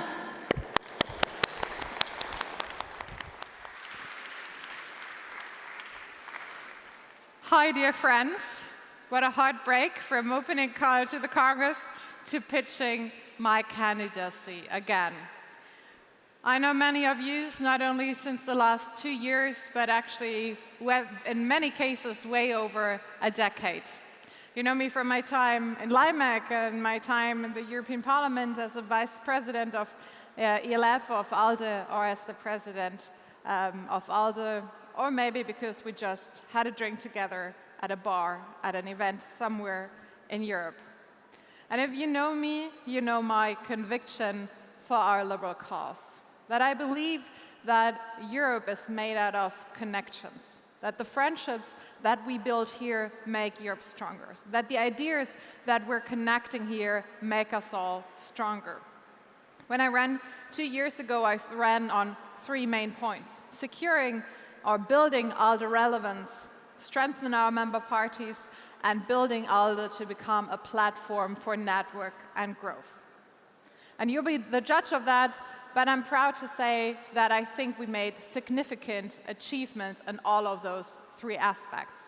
Hi, dear friends. What a heartbreak from opening call to the Congress to pitching my candidacy again. I know many of you, not only since the last 2 years, but actually in many cases way over a decade. You know me from my time in Limerick and my time in the European Parliament as a vice president of ELF of ALDE, or as the president of ALDE, or maybe because we just had a drink together at a bar at an event somewhere in Europe. And if you know me, you know my conviction for our liberal cause. That I believe that Europe is made out of connections, that the friendships that we build here make Europe stronger, that the ideas that we're connecting here make us all stronger. When I ran 2 years ago, I ran on 3 main points: securing or building ALDE relevance, strengthen our member parties, and building ALDE to become a platform for network and growth. And you'll be the judge of that, but I'm proud to say that I think we made significant achievements in all of those 3 aspects.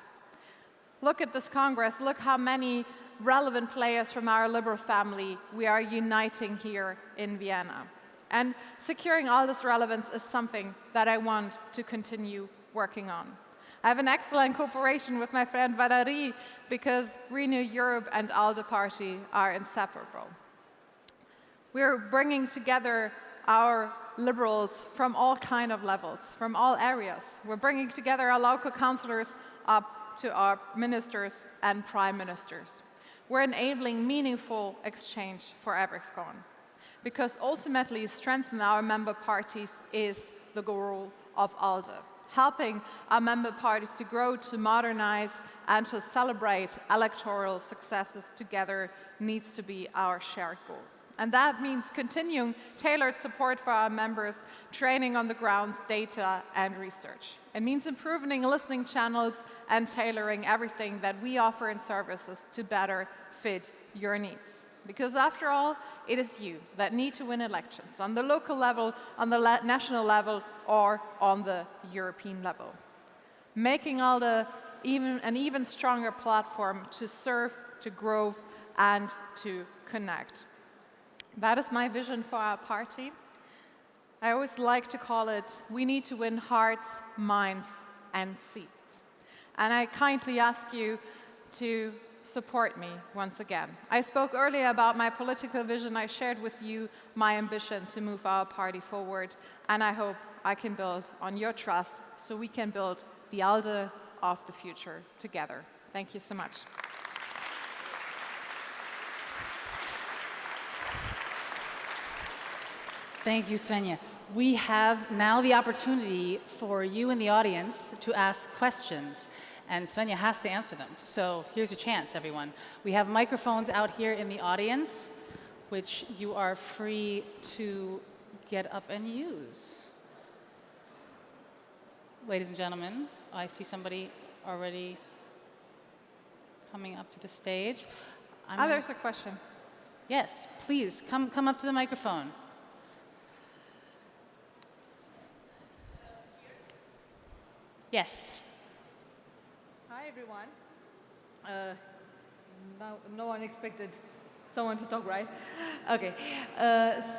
Look at this Congress, look how many relevant players from our liberal family we are uniting here in Vienna. And securing all this relevance is something that I want to continue working on. I have an excellent cooperation with my friend Valérie because Renew Europe and ALDE Party are inseparable. We're bringing together our liberals from all kind of levels, from all areas. We're bringing together our local councillors up to our ministers and prime ministers. We're enabling meaningful exchange for everyone, because ultimately strengthening our member parties is the goal of ALDE. Helping our member parties to grow, to modernize, and to celebrate electoral successes together needs to be our shared goal. And that means continuing tailored support for our members, training on the ground, data, and research. It means improving listening channels and tailoring everything that we offer in services to better fit your needs. Because after all, it is you that need to win elections on the local level, on the national level, or on the European level. Making ALDE an even stronger platform to serve, to grow, and to connect. That is my vision for our party. I always like to call it, we need to win hearts, minds, and seats. And I kindly ask you to support me once again. I spoke earlier about my political vision. I shared with you my ambition to move our party forward, and I hope I can build on your trust so we can build the ALDE of the future together. Thank you so much. Thank you, Svenja. We have now the opportunity for you in the audience to ask questions, and Svenja has to answer them. So here's your chance, everyone. We have microphones out here in the audience, which you are free to get up and use. Ladies and gentlemen, I see somebody already coming up to the stage. There's a question. Yes, please, come up to the microphone. Yes. Hi, everyone. No one expected someone to talk, right? Okay.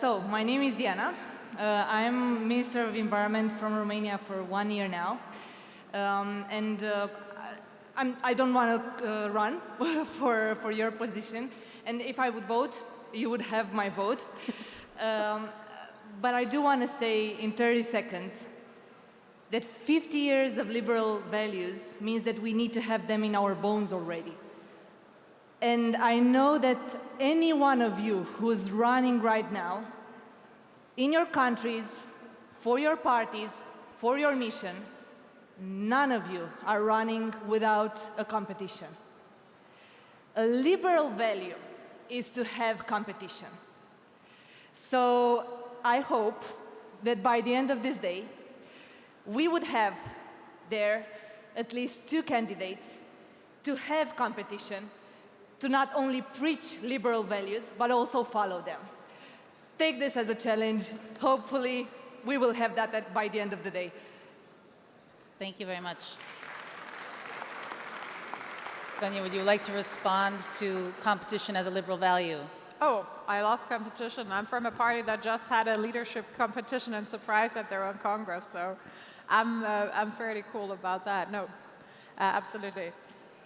So, my name is Diana. I'm Minister of Environment from Romania for 1 year now. I don't want to run for your position. And if I would vote, you would have my vote. But I do want to say in 30 seconds that 50 years of liberal values means that we need to have them in our bones already. And I know that any one of you who's running right now, in your countries, for your parties, for your mission, none of you are running without a competition. A liberal value is to have competition. So I hope that by the end of this day, we would have there at least 2 candidates to have competition, to not only preach liberal values, but also follow them. Take this as a challenge. Hopefully, we will have that by the end of the day. Thank you very much. Svenja, would you like to respond to competition as a liberal value? Oh, I love competition. I'm from a party that just had a leadership competition and surprise at their own Congress, so I'm fairly cool about that. No, absolutely.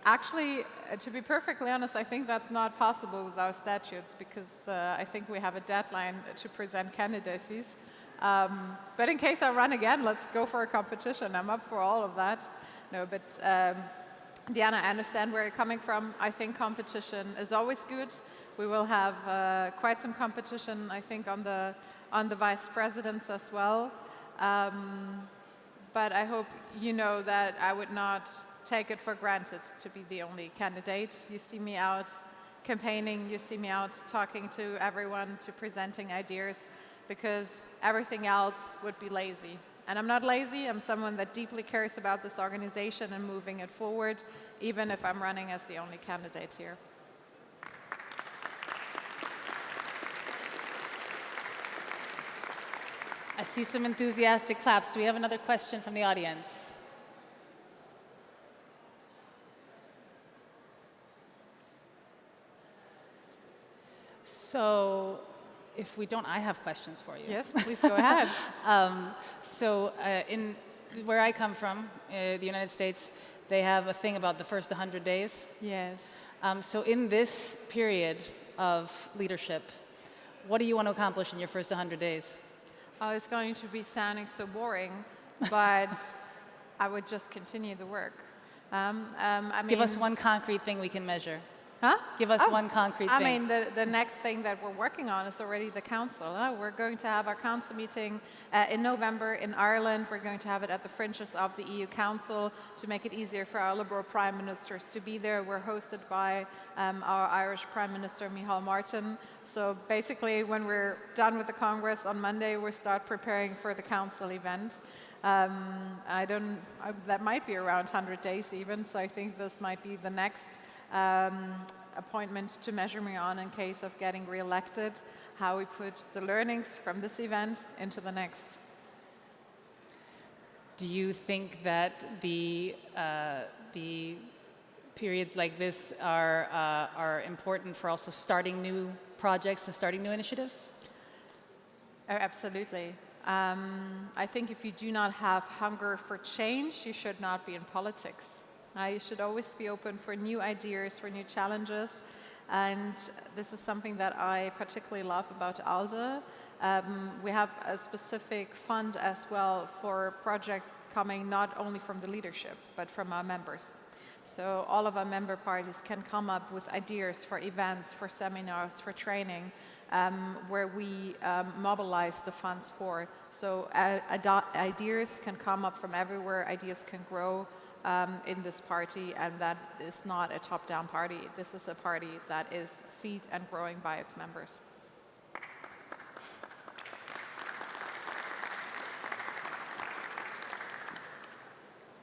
Actually, to be perfectly honest, I think that's not possible with our statutes because I think we have a deadline to present candidacies. But in case I run again, let's go for a competition. I'm up for all of that. No, but Diana, I understand where you're coming from. I think competition is always good. We will have quite some competition, I think, on the vice presidents as well. But I hope you know that I would not take it for granted to be the only candidate. You see me out campaigning, you see me out talking to everyone, to presenting ideas, because everything else would be lazy. And I'm not lazy, I'm someone that deeply cares about this organization and moving it forward, even if I'm running as the only candidate here. I see some enthusiastic claps. Do we have another question from the audience? So, if we don't, I have questions for you. Yes, please go ahead. In where I come from, the United States, they have a thing about the first 100 days. Yes. So in this period of leadership, what do you want to accomplish in your first 100 days? Oh, it's going to be sounding so boring, but I would just continue the work. I mean, give us one concrete thing we can measure. Huh? Give us one concrete thing. I mean, the next thing that we're working on is already the council. We're going to have our council meeting in November in Ireland. We're going to have it at the fringes of the EU Council to make it easier for our Liberal Prime Ministers to be there. We're hosted by our Irish Prime Minister, Micheál Martin. So basically, when we're done with the Congress on Monday, we'll start preparing for the council event. That might be around 100 days even, so I think this might be the next appointment to measure me on in case of getting re-elected, how we put the learnings from this event into the next. Do you think that the periods like this are important for also starting new projects and starting new initiatives? Oh, absolutely. I think if you do not have hunger for change, you should not be in politics. You should always be open for new ideas, for new challenges. And this is something that I particularly love about ALDE. We have a specific fund as well for projects coming not only from the leadership, but from our members. So all of our member parties can come up with ideas for events, for seminars, for training, where we mobilize the funds for. So ideas can come up from everywhere, ideas can grow in this party, and that is not a top-down party. This is a party that is feed and growing by its members.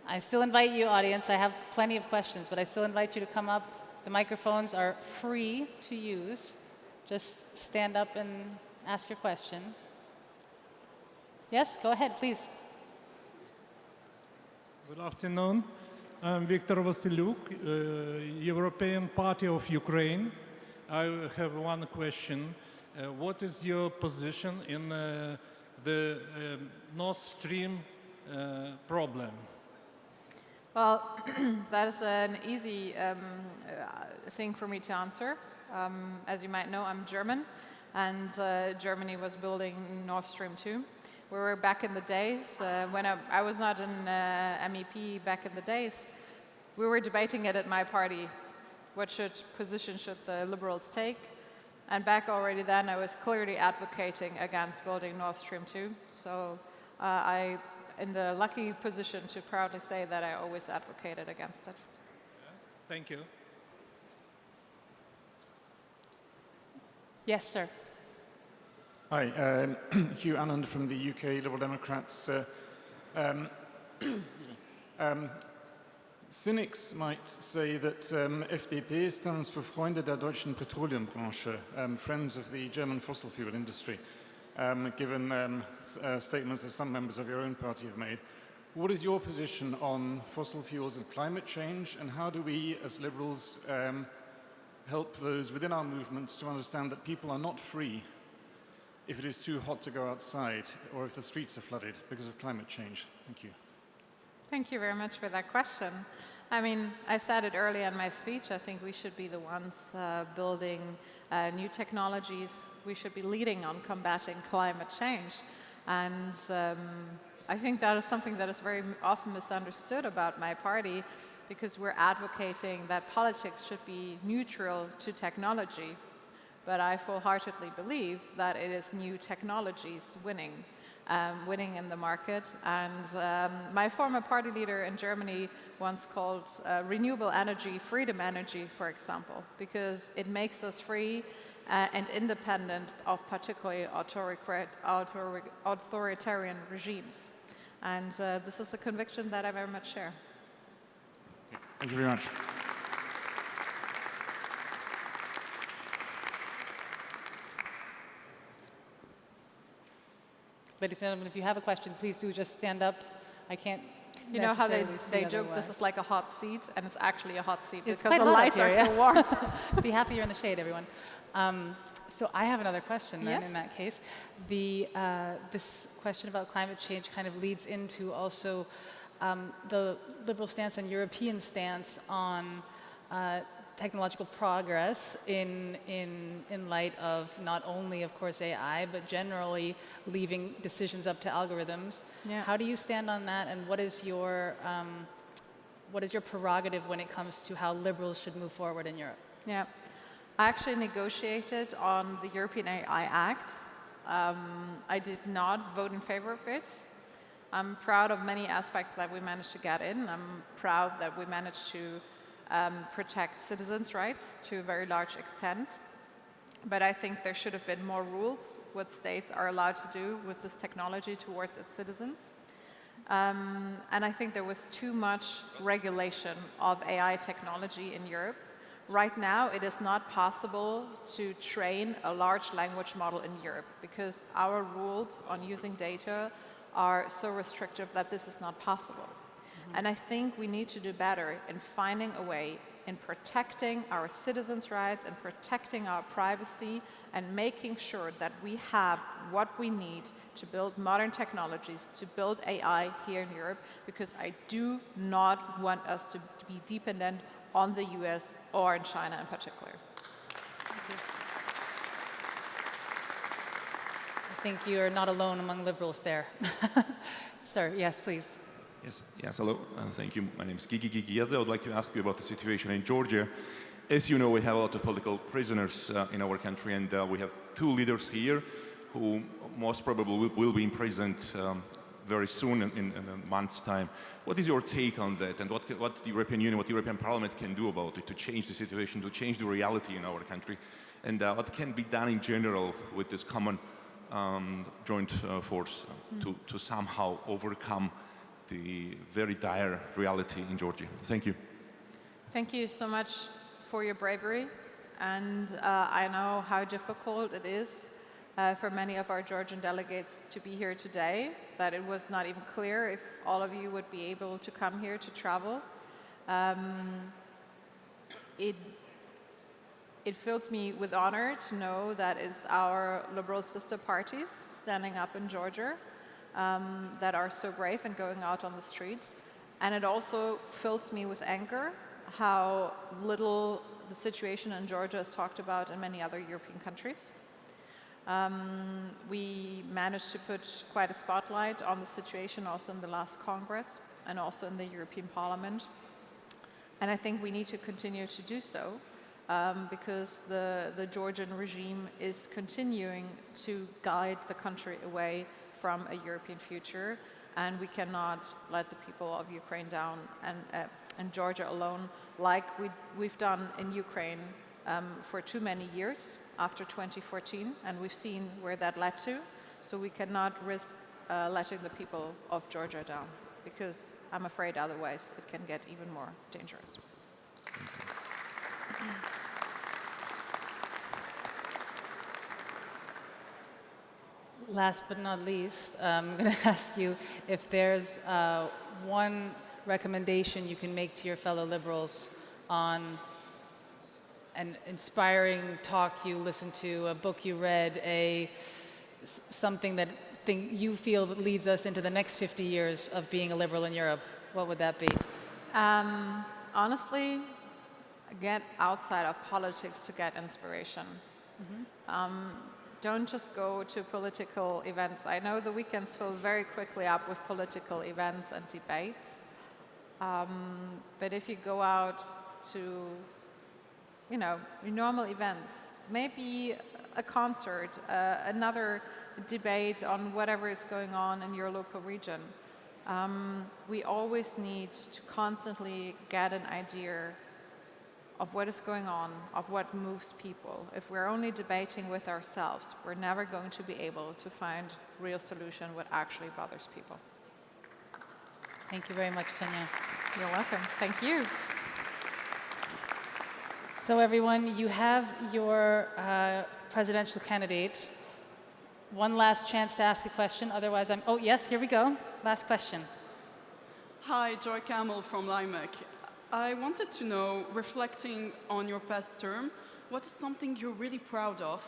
I still invite you, audience. I have plenty of questions, but I still invite you to come up. The microphones are free to use. Just stand up and ask your question. Yes, go ahead, please. Good afternoon. I'm Viktor Vasylyuk, European Party of Ukraine. I have one question. What is your position in the Nord Stream problem? Well, that is an easy thing for me to answer. As you might know, I'm German, and Germany was building Nord Stream 2. We were back in the days, when I was not an MEP back in the days, we were debating it at my party. What position should the Liberals take? And back already then, I was clearly advocating against building Nord Stream 2. So I'm in the lucky position to proudly say that I always advocated against it. Thank you. Yes, sir. Hi, Hugh Anand from the UK Liberal Democrats. Cynics might say that FDP stands for Freunde der deutschen Petroleumbranche, friends of the German fossil fuel industry, given statements that some members of your own party have made. What is your position on fossil fuels and climate change, and how do we, as liberals, help those within our movements to understand that people are not free if it is too hot to go outside or if the streets are flooded because of climate change? Thank you. Thank you very much for that question. I mean, I said it earlier in my speech, I think we should be the ones building new technologies. We should be leading on combating climate change. And I think that is something that is very often misunderstood about my party, because we're advocating that politics should be neutral to technology. But I full-heartedly believe that it is new technologies winning in the market. And my former party leader in Germany once called renewable energy freedom energy, for example, because it makes us free and independent of particularly authoritarian regimes. And this is a conviction that I very much share. Okay. Thank you very much. Ladies and gentlemen, if you have a question, please do just stand up. I can't. You know how they joke otherwise. this is like a hot seat, and it's actually a hot seat It's because quite the hot up lights here, are yeah. so warm. Be happy you're in the shade, everyone. So I have another question then, Yes. in that case. This question about climate change kind of leads into also the liberal stance and European stance on technological progress in light of not only, of course, AI, but generally leaving decisions up to algorithms. Yeah. How do you stand on that, and what is your prerogative when it comes to how liberals should move forward in Europe? Yeah, I actually negotiated on the European AI Act. I did not vote in favor of it. I'm proud of many aspects that we managed to get in. I'm proud that we managed to protect citizens' rights to a very large extent. But I think there should have been more rules what states are allowed to do with this technology towards its citizens. And I think there was too much regulation of AI technology in Europe. Right now, it is not possible to train a large language model in Europe because our rules on using data are so restrictive that this is not possible. And I think we need to do better in finding a way in protecting our citizens' rights and protecting our privacy and making sure that we have what we need to build modern technologies, to build AI here in Europe, because I do not want us to be dependent on the US or in China in particular. Thank you. I think you're not alone among liberals there. Sir, yes, please. Yes, hello, thank you. My name is Gigi Gigiadze. I would like to ask you about the situation in Georgia. As you know, we have a lot of political prisoners in our country, and we have two leaders here who most probably will be imprisoned very soon, in a month's time. What is your take on that, and what the European Union, what the European Parliament can do about it to change the situation, to change the reality in our country, and what can be done in general with this common joint force to somehow overcome the very dire reality in Georgia? Thank you. Thank you so much for your bravery. And I know how difficult it is for many of our Georgian delegates to be here today, that it was not even clear if all of you would be able to come here to travel. It fills me with honor to know that it's our liberal sister parties standing up in Georgia that are so brave and going out on the street. And it also fills me with anger how little the situation in Georgia is talked about in many other European countries. We managed to put quite a spotlight on the situation also in the last Congress and also in the European Parliament. And I think we need to continue to do so because the Georgian regime is continuing to guide the country away from a European future, and we cannot let the people of Ukraine down and Georgia alone, like we've done in Ukraine for too many years after 2014, and we've seen where that led to. So we cannot risk letting the people of Georgia down, because I'm afraid otherwise it can get even more dangerous. Last but not least, I'm going to ask you if there's one recommendation you can make to your fellow liberals on an inspiring talk you listened to, a book you read, something that you feel that leads us into the next 50 years of being a liberal in Europe. What would that be? Honestly, get outside of politics to get inspiration. Don't just go to political events. I know the weekends fill very quickly up with political events and debates. But if you go out to, normal events, maybe a concert, another debate on whatever is going on in your local region, we always need to constantly get an idea of what is going on, of what moves people. If we're only debating with ourselves, we're never going to be able to find real solution what actually bothers people. Thank you very much, Svenja. You're welcome. Thank you. So everyone, you have your presidential candidate. One last chance to ask a question, otherwise oh yes, here we go. Last question. Hi, Joy Camel from Limerick. I wanted to know, reflecting on your past term, what is something you're really proud of,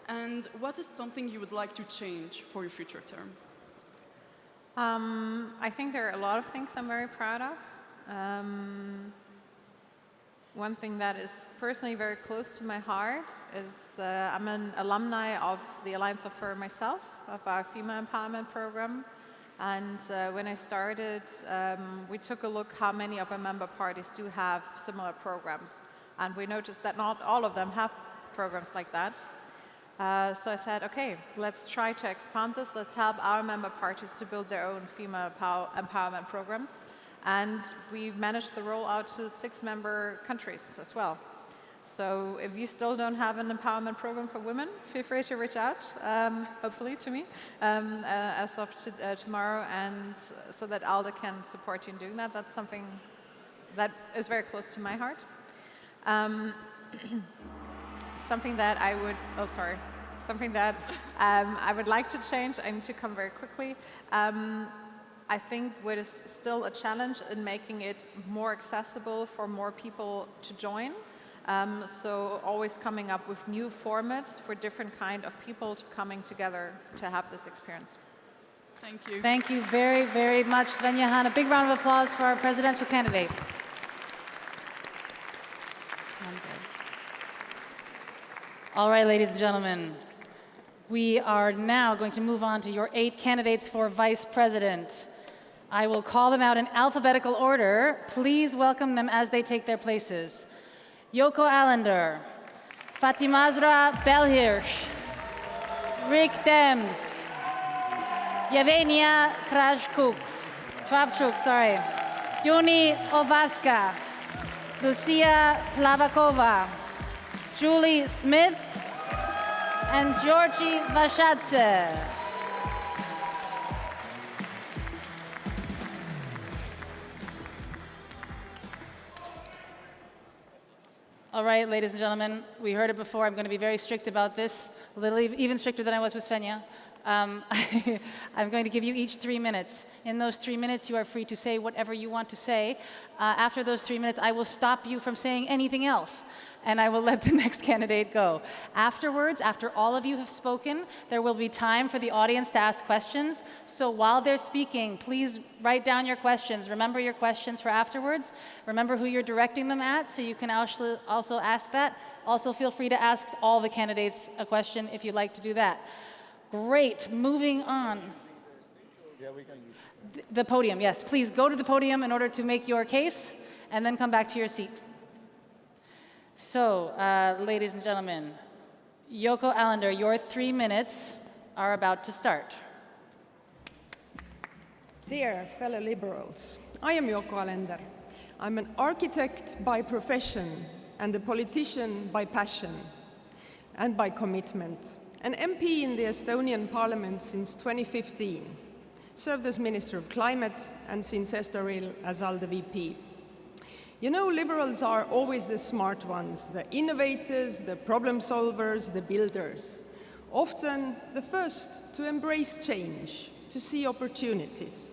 and what is something you would like to change for your future term? I think there are a lot of things I'm very proud of. One thing that is personally very close to my heart is I'm an alumni of the Alliance of Her myself, of our female empowerment program. And when I started, we took a look how many of our member parties do have similar programs. And we noticed that not all of them have programs like that. So I said, okay, let's try to expand this. Let's help our member parties to build their own female empowerment programs. And we've managed the rollout to 6 member countries as well. So if you still don't have an empowerment program for women, feel free to reach out, hopefully to me, as of tomorrow, and so that ALDE can support you in doing that. That's something that is very close to my heart. Something that I would, I would like to change, I need to come very quickly. I think what is still a challenge in making it more accessible for more people to join. So always coming up with new formats for different kind of people to coming together to have this experience. Thank you. Thank you very, very much, Svenja Hahn. A big round of applause for our presidential candidate. All right, ladies and gentlemen, we are now going to move on to your 8 candidates for vice president. I will call them out in alphabetical order. Please welcome them as they take their places. Joko Allender, Fatimazra Belhirsch, Rick Dems, Yevgenia Kravchuk, Yuni Ovaska, Lucia Plavakova, Julie Smith, and Georgi Vashadze. All right, ladies and gentlemen, we heard it before. I'm going to be very strict about this, a little even stricter than I was with Svenja. I'm going to give you each 3 minutes. In those 3 minutes, you are free to say whatever you want to say. After those 3 minutes, I will stop you from saying anything else, and I will let the next candidate go. Afterwards, after all of you have spoken, there will be time for the audience to ask questions. So while they're speaking, please write down your questions. Remember your questions for afterwards. Remember who you're directing them at, so you can also ask that. Also, feel free to ask all the candidates a question if you'd like to do that. Great, moving on. The podium, yes. Please go to the podium in order to make your case, and then come back to your seat. So, ladies and gentlemen, Joko Allender, your 3 minutes are about to start. Dear fellow liberals, I am Joko Allender. I'm an architect by profession and a politician by passion and by commitment. An MP in the Estonian Parliament since 2015, served as Minister of Climate, and since Estoril as ALDE VP. You know, liberals are always the smart ones, the innovators, the problem solvers, the builders. often the first to embrace change, to see opportunities.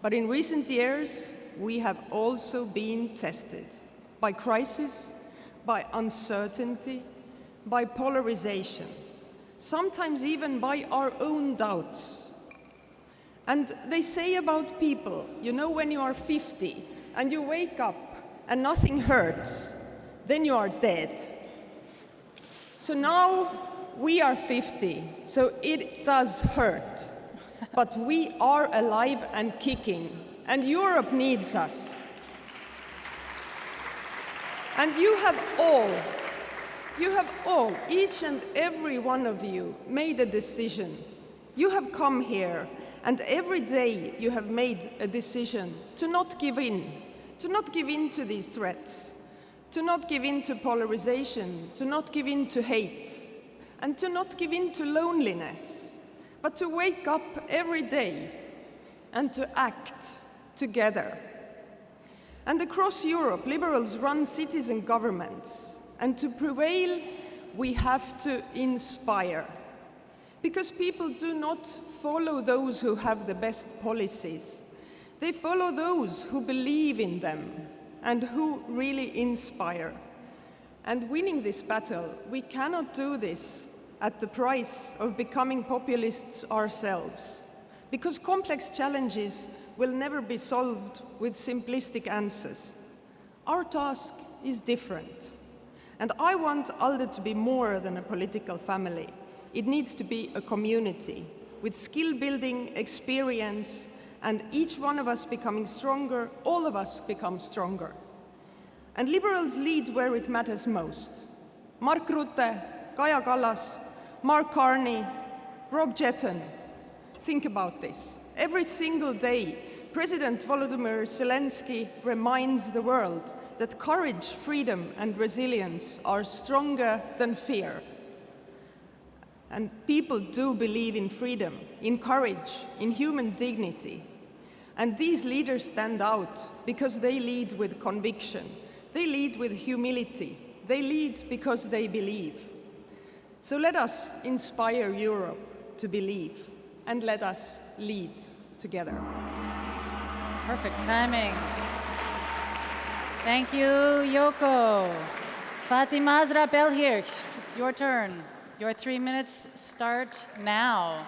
But in recent years, we have also been tested by crisis, by uncertainty, by polarization, sometimes even by our own doubts. And they say about people, you know, when you are 50 and you wake up and nothing hurts, then you are dead. So now we are 50, so it does hurt. But we are alive and kicking, and Europe needs us. And you have all, each and every one of you, made a decision. You have come here, and every day you have made a decision to not give in to these threats, to not give in to polarization, to not give in to hate, and to not give in to loneliness, but to wake up every day and to act together. And across Europe, liberals run cities and governments, and to prevail, we have to inspire. Because people do not follow those who have the best policies. They follow those who believe in them and who really inspire. And winning this battle, we cannot do this at the price of becoming populists ourselves, because complex challenges will never be solved with simplistic answers. Our task is different. And I want ALDE to be more than a political family. It needs to be a community with skill-building experience, and each one of us becoming stronger, all of us become stronger. And liberals lead where it matters most. Mark Rutte, Kaja Kallas, Mark Carney, Rob Jetton. Think about this. Every single day, President Volodymyr Zelensky reminds the world that courage, freedom, and resilience are stronger than fear. And people do believe in freedom, in courage, in human dignity. And these leaders stand out because they lead with conviction. They lead with humility. They lead because they believe. So let us inspire Europe to believe, and let us lead together. Perfect timing. Thank you, Yoko. Fatima Zrabelhirch, it's your turn. Your 3 minutes start now.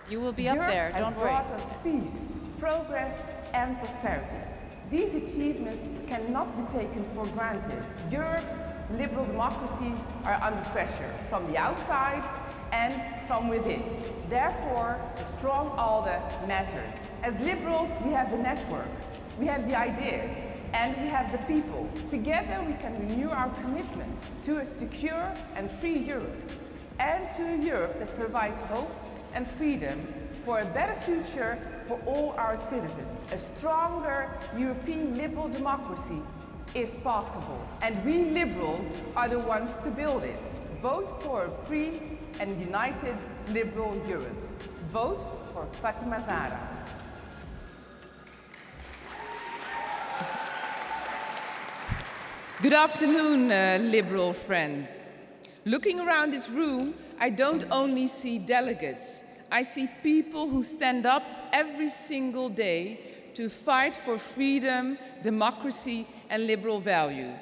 You will be up there, don't worry. Europe has brought us peace, progress, and prosperity. These achievements cannot be taken for granted. Europe, liberal democracies are under pressure from the outside and from within. Therefore, a strong ALDE matters. As liberals, we have the network, we have the ideas, and we have the people. Together, we can renew our commitment to a secure and free Europe, and to a Europe that provides hope and freedom for a better future for all our citizens. A stronger European liberal democracy is possible, and we liberals are the ones to build it. Vote for a free and united liberal Europe. Vote for Fatima Zahra. Good afternoon, liberal friends. Looking around this room, I don't only see delegates. I see people who stand up every single day to fight for freedom, democracy, and liberal values.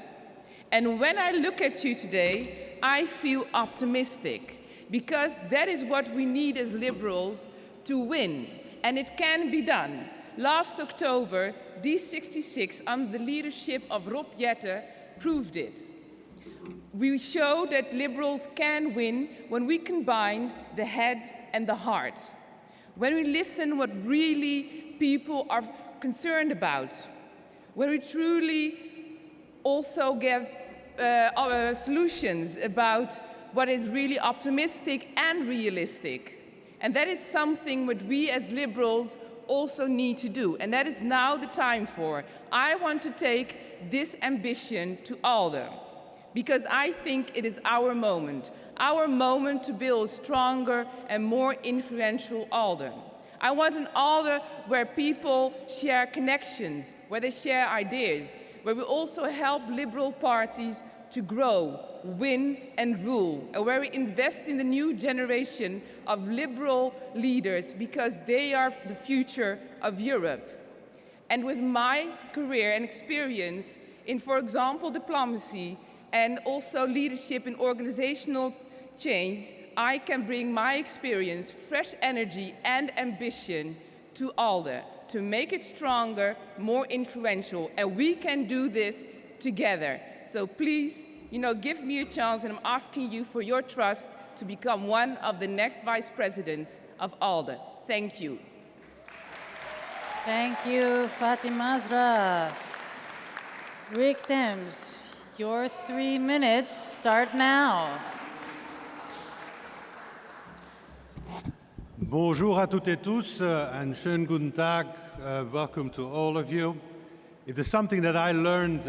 And when I look at you today, I feel optimistic, because that is what we need as liberals to win, and it can be done. Last October, D66, under the leadership of Rob Jetton, proved it. We showed that liberals can win when we combine the head and the heart. When we listen what really people are concerned about. When we truly also give solutions about what is really optimistic and realistic. And that is something that we as liberals also need to do, and that is now the time for. I want to take this ambition to ALDE, because I think it is our moment to build a stronger and more influential ALDE. I want an ALDE where people share connections, where they share ideas, where we also help liberal parties to grow, win, and rule, and where we invest in the new generation of liberal leaders because they are the future of Europe. And with my career and experience in, for example, diplomacy and also leadership in organizational change, I can bring my experience, fresh energy, and ambition to ALDE to make it stronger, more influential, and we can do this together. So please, give me a chance, and I'm asking you for your trust to become one of the next vice presidents of ALDE. Thank you. Thank you, Fatima Zra. Rick Thames, your 3 minutes start now. Bonjour à toutes et tous, and schönen guten Tag. Welcome to all of you. If there's something that I learned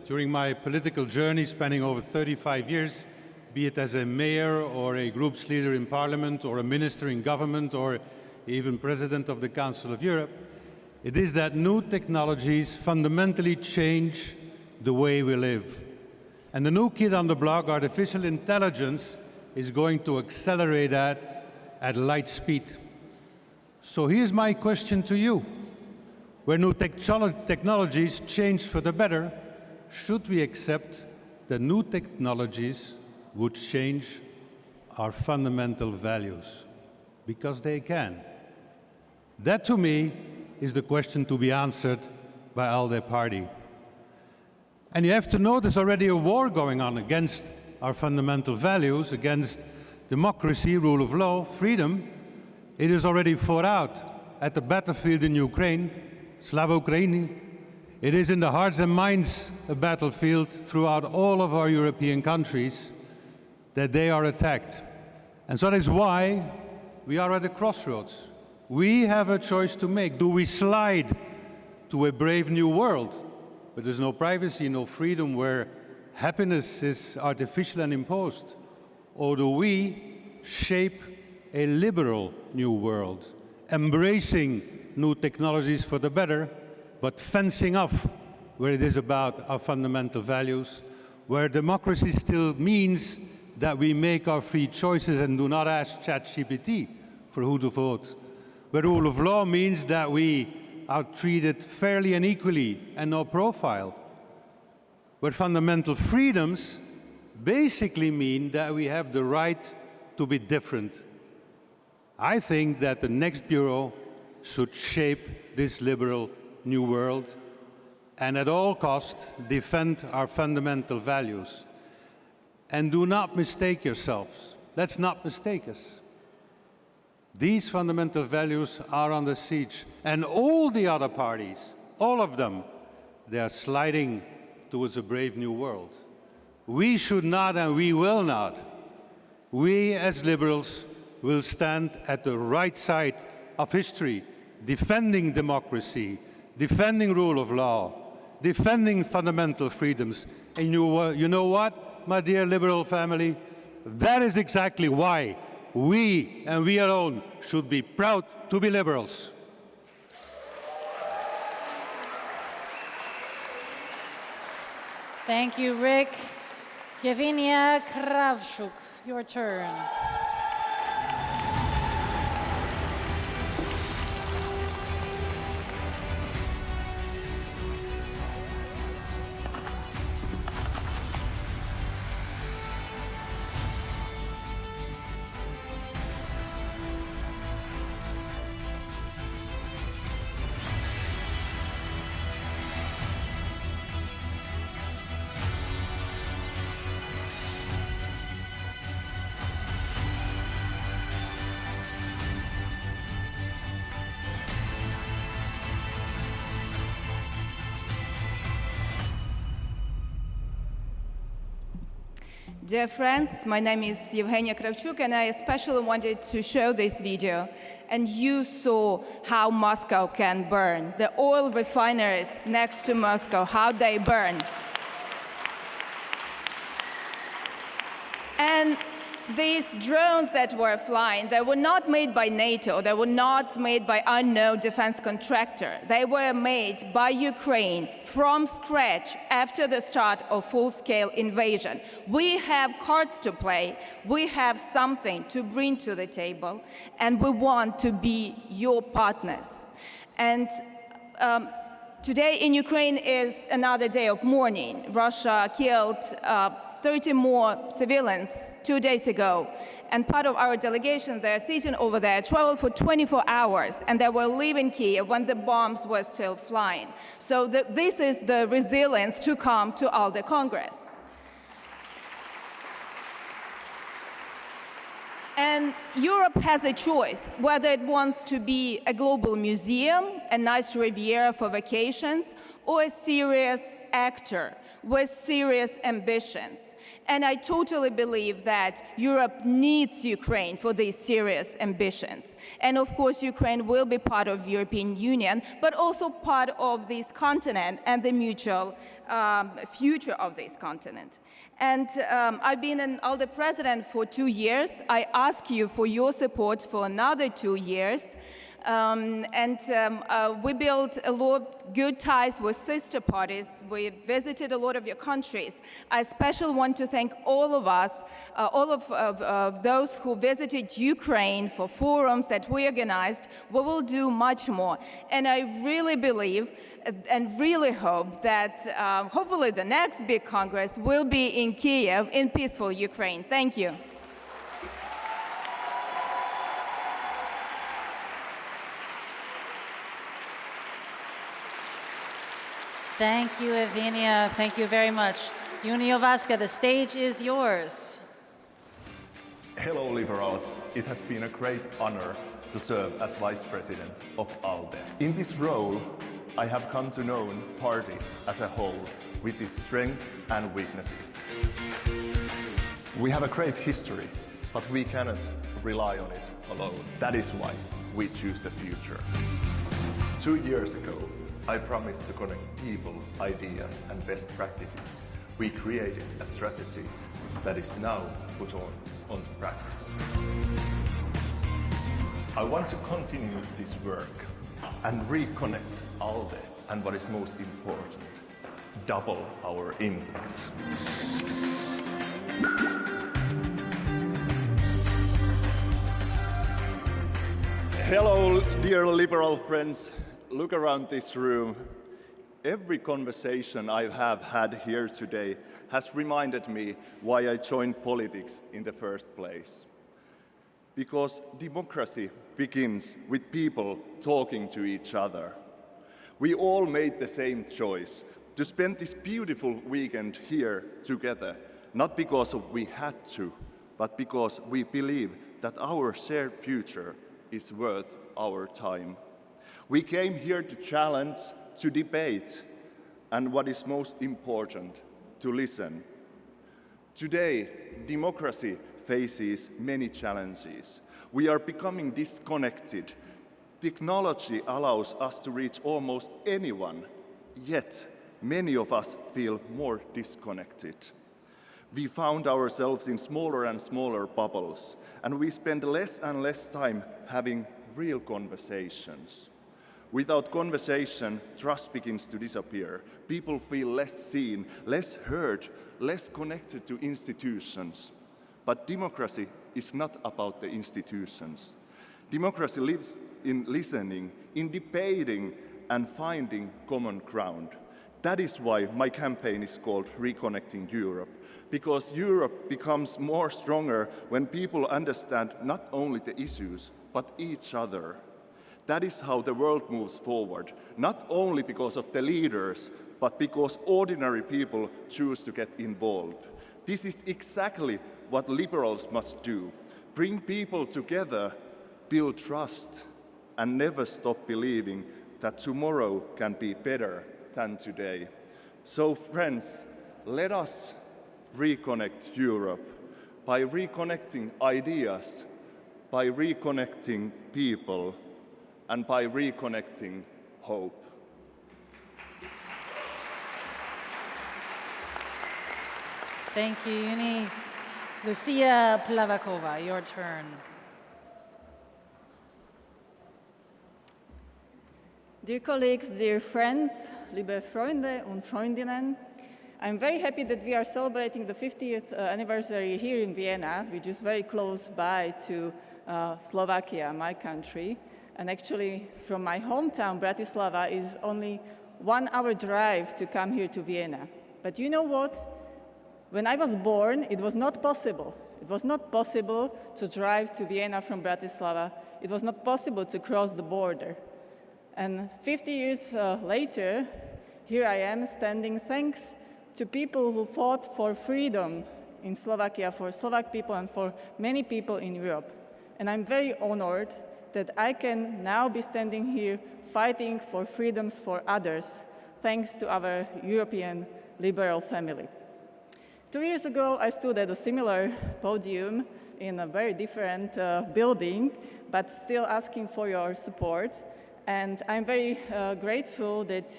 during my political journey, spanning over 35 years, be it as a mayor or a group's leader in parliament or a minister in government or even president of the Council of Europe, it is that new technologies fundamentally change the way we live. And the new kid on the block, artificial intelligence, is going to accelerate that at light speed. So here's my question to you. Where new technologies change for the better, should we accept that new technologies would change our fundamental values? Because they can. That, to me, is the question to be answered by ALDE Party. And you have to know there's already a war going on against our fundamental values, against democracy, rule of law, freedom. It is already fought out at the battlefield in Ukraine, Slava Ukraini. It is in the hearts and minds a battlefield throughout all of our European countries that they are attacked. And so that is why we are at a crossroads. We have a choice to make. Do we slide to a brave new world where there's no privacy, no freedom, where happiness is artificial and imposed? Or do we shape a liberal new world, embracing new technologies for the better, but fencing off where it is about our fundamental values, where democracy still means that we make our free choices and do not ask ChatGPT for who to vote, where rule of law means that we are treated fairly and equally and not profiled, where fundamental freedoms basically mean that we have the right to be different. I think that the next Bureau should shape this liberal new world and at all costs defend our fundamental values. And do not mistake yourselves. Let's not mistake us. These fundamental values are under siege, and all the other parties, all of them, they are sliding towards a brave new world. We should not and we will not. We as liberals will stand at the right side of history, defending democracy, defending rule of law, defending fundamental freedoms. And you know what, my dear liberal family? That is exactly why we, and we alone, should be proud to be liberals. Thank you, Rick. Yevinia Kravchuk, your turn. Dear friends, my name is Yevgenia Kravchuk, and I especially wanted to show this video. And you saw how Moscow can burn. The oil refineries next to Moscow, how they burn. And these drones that were flying, they were not made by NATO, they were not made by unknown defense contractor. They were made by Ukraine from scratch after the start of full-scale invasion. We have cards to play, we have something to bring to the table, and we want to be your partners. And today in Ukraine is another day of mourning. Russia killed 30 more civilians 2 days ago. And part of our delegation, they're sitting over there, traveled for 24 hours, and they were leaving Kiev when the bombs were still flying. So this is the resilience to come to ALDE Congress. And Europe has a choice, whether it wants to be a global museum, a nice Riviera for vacations, or a serious actor with serious ambitions. And I totally believe that Europe needs Ukraine for these serious ambitions. And of course, Ukraine will be part of the European Union, but also part of this continent and the mutual future of this continent. And I've been an ALDE president for 2 years. I ask you for your support for another 2 years. We built a lot of good ties with sister parties. We visited a lot of your countries. I especially want to thank all of us, all of those who visited Ukraine for forums that we organized. We will do much more. And I really believe and really hope that hopefully the next big Congress will be in Kiev, in peaceful Ukraine. Thank you. Thank you, Evgenia. Thank you very much. Juniovaska, the stage is yours. Hello, liberals. It has been a great honor to serve as Vice President of ALDE. In this role, I have come to know the party as a whole, with its strengths and weaknesses. We have a great history, but we cannot rely on it alone. That is why we choose the future. 2 years ago, I promised to connect people, ideas, and best practices. We created a strategy that is now put onto practice. I want to continue this work and reconnect ALDE, and what is most important, double our impact. Hello, dear liberal friends. Look around this room. Every conversation I have had here today has reminded me why I joined politics in the first place. Because democracy begins with people talking to each other. We all made the same choice to spend this beautiful weekend here together, not because we had to, but because we believe that our shared future is worth our time. We came here to challenge, to debate, and what is most important, to listen. Today, democracy faces many challenges. We are becoming disconnected. Technology allows us to reach almost anyone, yet many of us feel more disconnected. We found ourselves in smaller and smaller bubbles, and we spend less and less time having real conversations. Without conversation, trust begins to disappear. People feel less seen, less heard, less connected to institutions. But democracy is not about the institutions. Democracy lives in listening, in debating, and finding common ground. That is why my campaign is called Reconnecting Europe, because Europe becomes more stronger when people understand not only the issues, but each other. That is how the world moves forward, not only because of the leaders, but because ordinary people choose to get involved. This is exactly what liberals must do. Bring people together, build trust, and never stop believing that tomorrow can be better than today. So friends, let us reconnect Europe by reconnecting ideas, by reconnecting people, and by reconnecting hope. Thank you, Uni. Lucia Plavakova, your turn. Dear colleagues, dear friends, liebe Freunde und Freundinnen, I'm very happy that we are celebrating the 50th anniversary here in Vienna, which is very close by to Slovakia, my country. And actually, from my hometown, Bratislava, is only 1 hour drive to come here to Vienna. But you know what? When I was born, it was not possible. It was not possible to drive to Vienna from Bratislava. It was not possible to cross the border. And 50 years later, here I am standing thanks to people who fought for freedom in Slovakia, for Slovak people and for many people in Europe. And I'm very honored that I can now be standing here fighting for freedoms for others, thanks to our European liberal family. 2 years ago, I stood at a similar podium in a very different building, but still asking for your support. And I'm very grateful that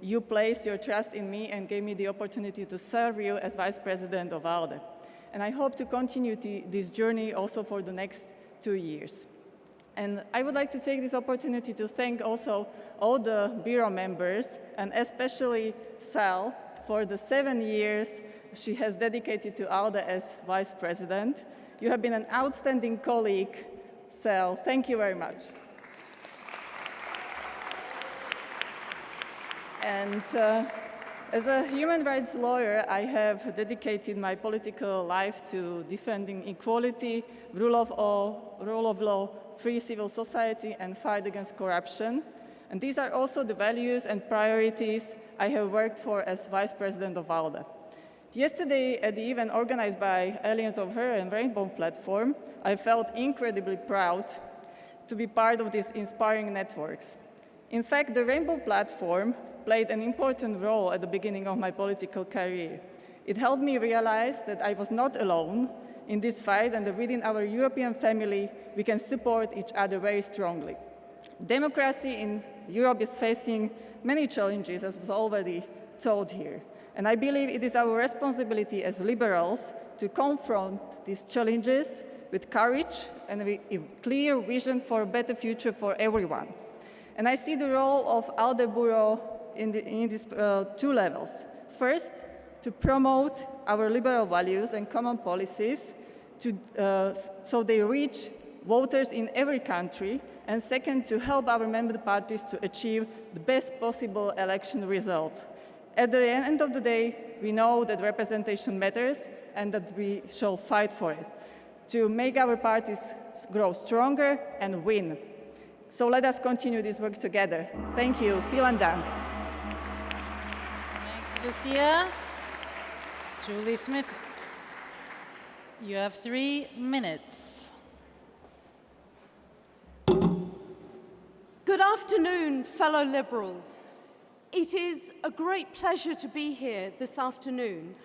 you placed your trust in me and gave me the opportunity to serve you as Vice President of ALDE. And I hope to continue this journey also for the next 2 years. And I would like to take this opportunity to thank also all the Bureau members, and especially Sal, for the 7 years she has dedicated to ALDE as Vice President. You have been an outstanding colleague, Sal. Thank you very much. And as a human rights lawyer, I have dedicated my political life to defending equality, rule of law, free civil society, and fight against corruption. And these are also the values and priorities I have worked for as Vice President of ALDE. Yesterday, at the event organized by Alliance of Her and Rainbow Platform, I felt incredibly proud to be part of these inspiring networks. In fact, the Rainbow Platform played an important role at the beginning of my political career. It helped me realize that I was not alone in this fight, and that within our European family, we can support each other very strongly. Democracy in Europe is facing many challenges, as was already told here. And I believe it is our responsibility as liberals to confront these challenges with courage and a clear vision for a better future for everyone. And I see the role of ALDE Bureau in these 2 levels. First, to promote our liberal values and common policies so they reach voters in every country. And second, to help our member parties to achieve the best possible election results. At the end of the day, we know that representation matters and that we shall fight for it to make our parties grow stronger and win. So let us continue this work together. Thank you. Vielen Dank. Lucia. Julie Smith, you have 3 minutes. Good afternoon, fellow Liberals. It is a great pleasure to be here this afternoon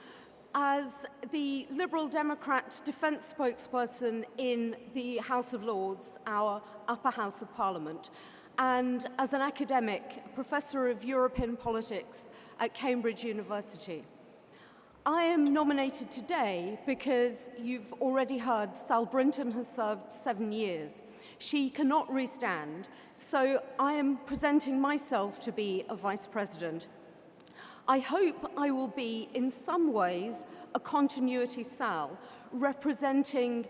as the Liberal Democrat defence spokesperson in the House of Lords, our upper house of Parliament, and as an academic, professor of European politics at Cambridge University. I am nominated today because you've already heard Sal Brinton has served 7 years. She cannot restand, so I am presenting myself to be a vice president. I hope I will be, in some ways, a continuity Sal, representing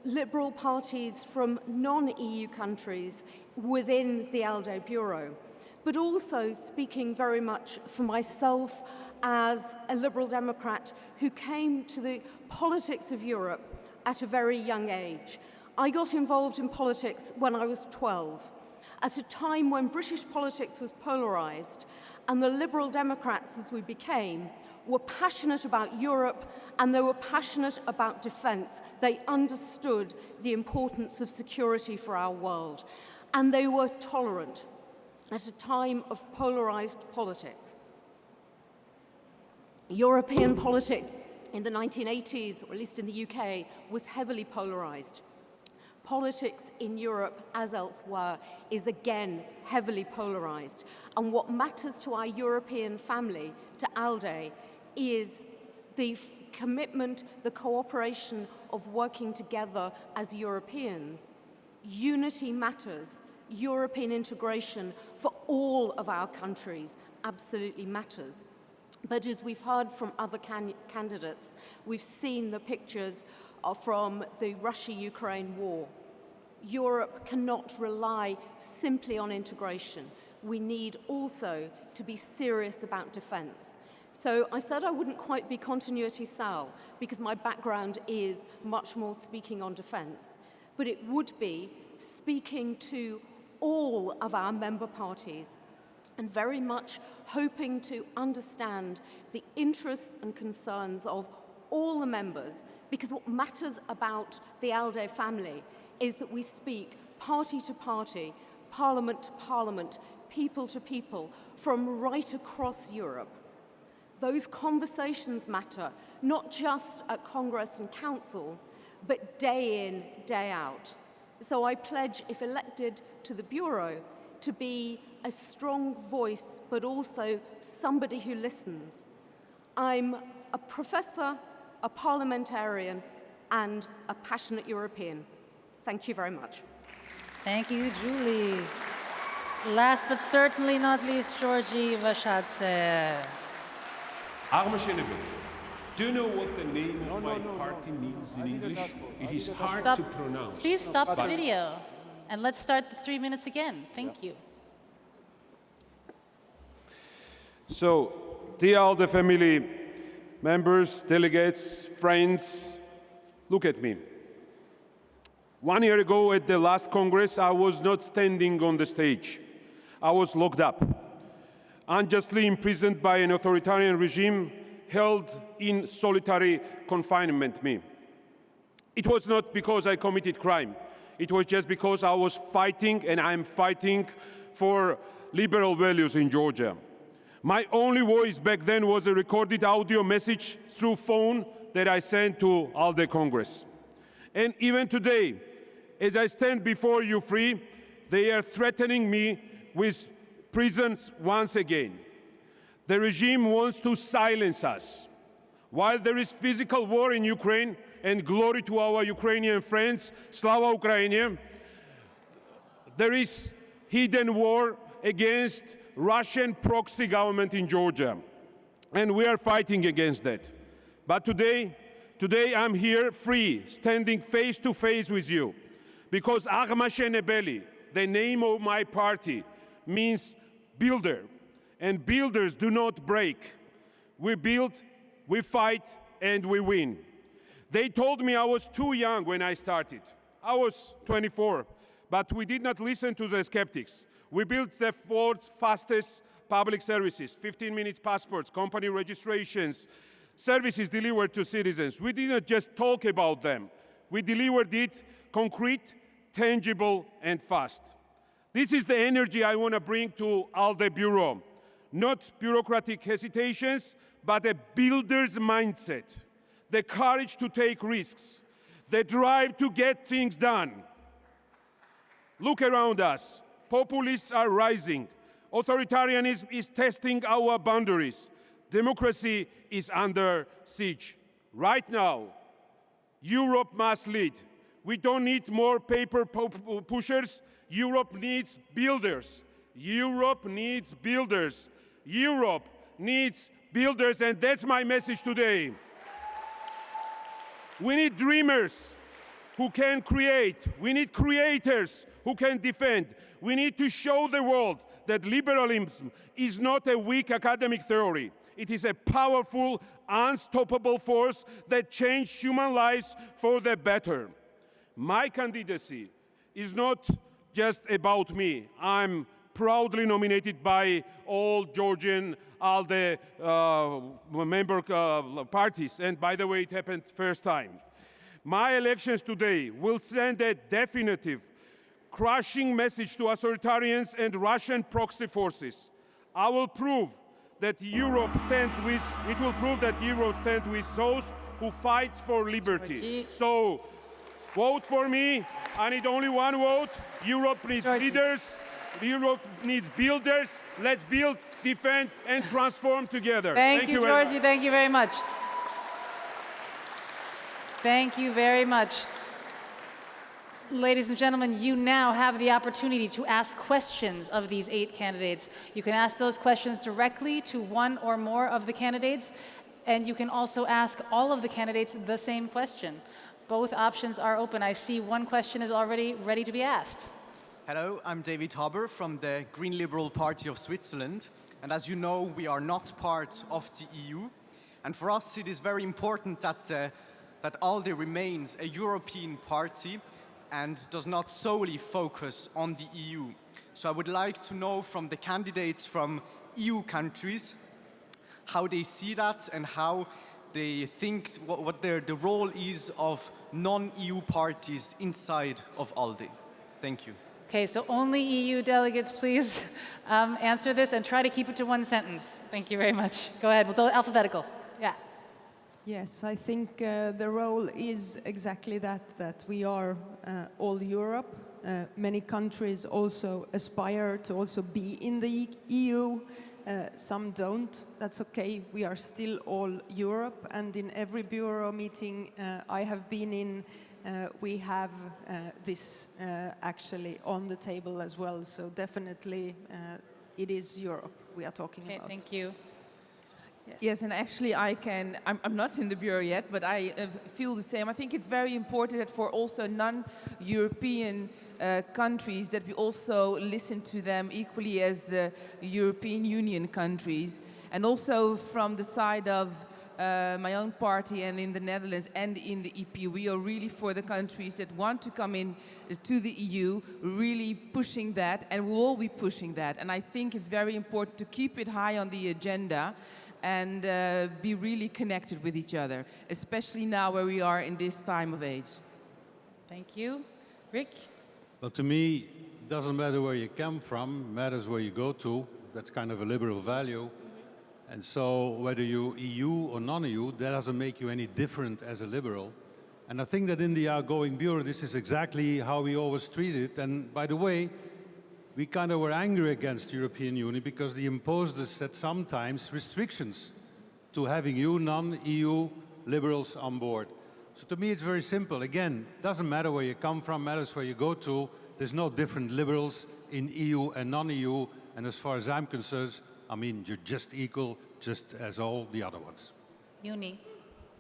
liberal parties from non-EU countries within the ALDE Bureau, but also speaking very much for myself as a Liberal Democrat who came to the politics of Europe at a very young age. I got involved in politics when I was 12, at a time when British politics was polarised, and the Liberal Democrats, as we became, were passionate about Europe, and they were passionate about defence. They understood the importance of security for our world, and they were tolerant at a time of polarised politics. European politics in the 1980s, or at least in the UK, was heavily polarised. Politics in Europe, as elsewhere, is again heavily polarised. And what matters to our European family, to ALDE, is the commitment, the cooperation of working together as Europeans. Unity matters. European integration for all of our countries absolutely matters. But as we've heard from other candidates, we've seen the pictures from the Russia-Ukraine war. Europe cannot rely simply on integration. We need also to be serious about defence. So I said I wouldn't quite be continuity Sal, because my background is much more speaking on defence, but it would be speaking to all of our member parties and very much hoping to understand the interests and concerns of all the members, because what matters about the ALDE family is that we speak party to party, parliament to parliament, people to people, from right across Europe. Those conversations matter, not just at Congress and Council, but day in, day out. So I pledge, if elected to the Bureau, to be a strong voice, but also somebody who listens. I'm a professor, a parliamentarian, and a passionate European. Thank you very much. Thank you, Julie. Last but certainly not least, Georgie Vashadze. Do you know what the name of my party means in English? It is hard to pronounce. Please stop the video and let's start the 3 minutes again. Thank you. So, dear ALDE family members, delegates, friends, look at me. 1 year ago at the last Congress, I was not standing on the stage. I was locked up, unjustly imprisoned by an authoritarian regime, held in solitary confinement. It was not because I committed crime. It was just because I was fighting, and I'm fighting for liberal values in Georgia. My only voice back then was a recorded audio message through phone that I sent to ALDE Congress. And even today, as I stand before you free, they are threatening me with prisons once again. The regime wants to silence us. While there is physical war in Ukraine, and glory to our Ukrainian friends, Slava Ukraini, there is hidden war against Russian proxy government in Georgia. And we are fighting against that. But today I'm here free, standing face to face with you. Because Agmashenebeli, the name of my party, means builder. And builders do not break. We build, we fight, and we win. They told me I was too young when I started. I was 24, but we did not listen to the skeptics. We built the world's fastest public services, 15 minutes passports, company registrations, services delivered to citizens. We did not just talk about them. We delivered it concrete, tangible, and fast. This is the energy I want to bring to ALDE Bureau. Not bureaucratic hesitations, but a builder's mindset. The courage to take risks, the drive to get things done. Look around us. Populists are rising. Authoritarianism is testing our boundaries. Democracy is under siege. Right now, Europe must lead. We don't need more paper pushers. Europe needs builders. Europe needs builders. Europe needs builders, and that's my message today. We need dreamers who can create. We need creators who can defend. We need to show the world that liberalism is not a weak academic theory. It is a powerful, unstoppable force that changes human lives for the better. My candidacy is not just about me. I'm proudly nominated by all Georgian ALDE member parties. And by the way, it happened first time. My elections today will send a definitive, crushing message to authoritarians and Russian proxy forces. I will prove that Europe stands with, it will prove that Europe stands with those who fight for liberty. So vote for me. I need only one vote. Europe needs leaders. Europe needs builders. Let's build, defend, and transform together. Thank you, Georgie. Thank you very much. Thank you very much. Ladies and gentlemen, you now have the opportunity to ask questions of these 8 candidates. You can ask those questions directly to one or more of the candidates, and you can also ask all of the candidates the same question. Both options are open. I see one question is already ready to be asked. Hello, I'm David Haber from the Green Liberal Party of Switzerland. And as you know, we are not part of the EU. And for us, it is very important that ALDE remains a European party and does not solely focus on the EU. So I would like to know from the candidates from EU countries how they see that and how they think what the role is of non-EU parties inside of ALDE. Thank you. Okay, so only EU delegates, please answer this and try to keep it to one sentence. Thank you very much. Go ahead, we'll do alphabetical. Yeah. Yes, I think the role is exactly that we are all Europe. Many countries also aspire to also be in the EU. Some don't. That's okay. We are still all Europe. And in every bureau meeting I have been in, we have this actually on the table as well. So definitely it is Europe we are talking about. Thank you. Yes, and actually I'm not in the Bureau yet, but I feel the same. I think it's very important that for also non-European countries that we also listen to them equally as the European Union countries. And also from the side of my own party and in the Netherlands and in the EP, we are really for the countries that want to come in to the EU, really pushing that, and we will be pushing that. And I think it's very important to keep it high on the agenda and be really connected with each other, especially now where we are in this time of age. Thank you. Rick? Well, to me, it doesn't matter where you come from, it matters where you go to. That's kind of a liberal value. And so whether you EU or non-EU, that doesn't make you any different as a liberal. And I think that in the outgoing bureau, this is exactly how we always treat it. And by the way, we kind of were angry against the European Union because they imposed us at sometimes restrictions to having you non-EU liberals on board. So to me it's very simple. Again, it doesn't matter where you come from, matters where you go to. There's no different liberals in EU and non-EU. And as far as I'm concerned, I mean, you're just equal, just as all the other ones. Uni.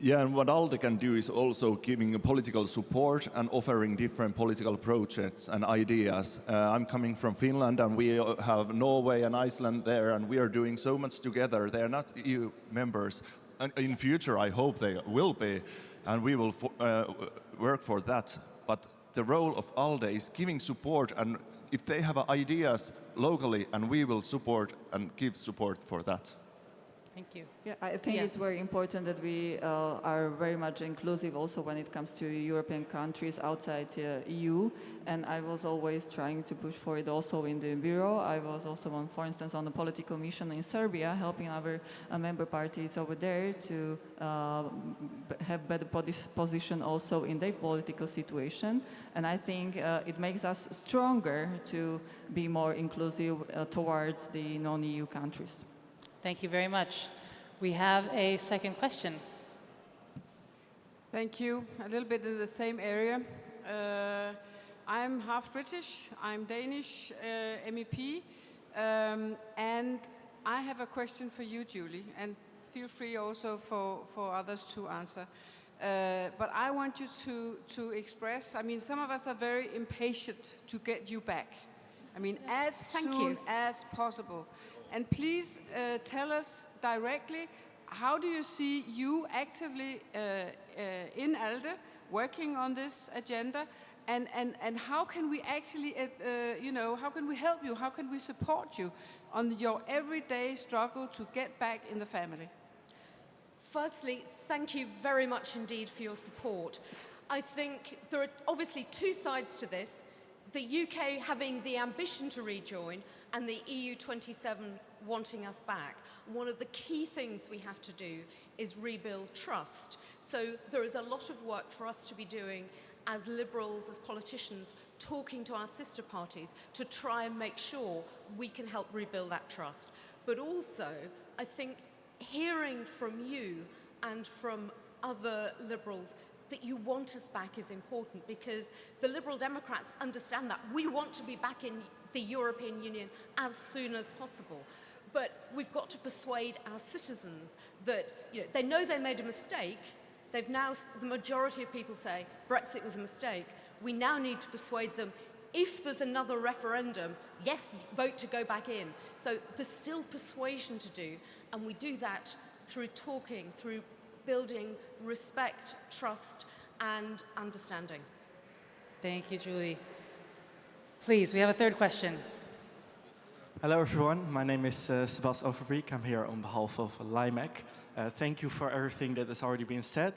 Yeah, and what ALDE can do is also giving political support and offering different political projects and ideas. I'm coming from Finland, and we have Norway and Iceland there, and we are doing so much together. They are not EU members. And in future, I hope they will be, and we will work for that. But the role of ALDE is giving support, and if they have ideas locally, and we will support and give support for that. Thank you. Yeah, I think it's very important that we are very much inclusive also when it comes to European countries outside EU. And I was always trying to push for it also in the Bureau. I was also, for instance, on a political mission in Serbia, helping our member parties over there to have better position also in their political situation. And I think it makes us stronger to be more inclusive towards the non-EU countries. Thank you very much. We have a second question. Thank you. A little bit in the same area. I'm half British, I'm Danish MEP, and I have a question for you, Julie, and feel free also for others to answer. But I want you to express, I mean, some of us are very impatient to get you back. I mean, as soon as possible. And please tell us directly, how do you see you actively in ALDE working on this agenda? And how can we actually, how can we help you? How can we support you on your everyday struggle to get back in the family? Firstly, thank you very much indeed for your support. I think there are obviously two sides to this. The UK having the ambition to rejoin and the EU 27 wanting us back. One of the key things we have to do is rebuild trust. So there is a lot of work for us to be doing as liberals, as politicians, talking to our sister parties to try and make sure we can help rebuild that trust. But also, I think hearing from you and from other liberals that you want us back is important, because the Liberal Democrats understand that. We want to be back in the European Union as soon as possible. But we've got to persuade our citizens that, they know they made a mistake. The majority of people say Brexit was a mistake. We now need to persuade them, if there's another referendum, yes, vote to go back in. So there's still persuasion to do, and we do that through talking, through building respect, trust, and understanding. Thank you, Julie. Please, we have a third question. Hello, everyone. My name is Sebas Overbeek. I'm here on behalf of LIMEC. Thank you for everything that has already been said.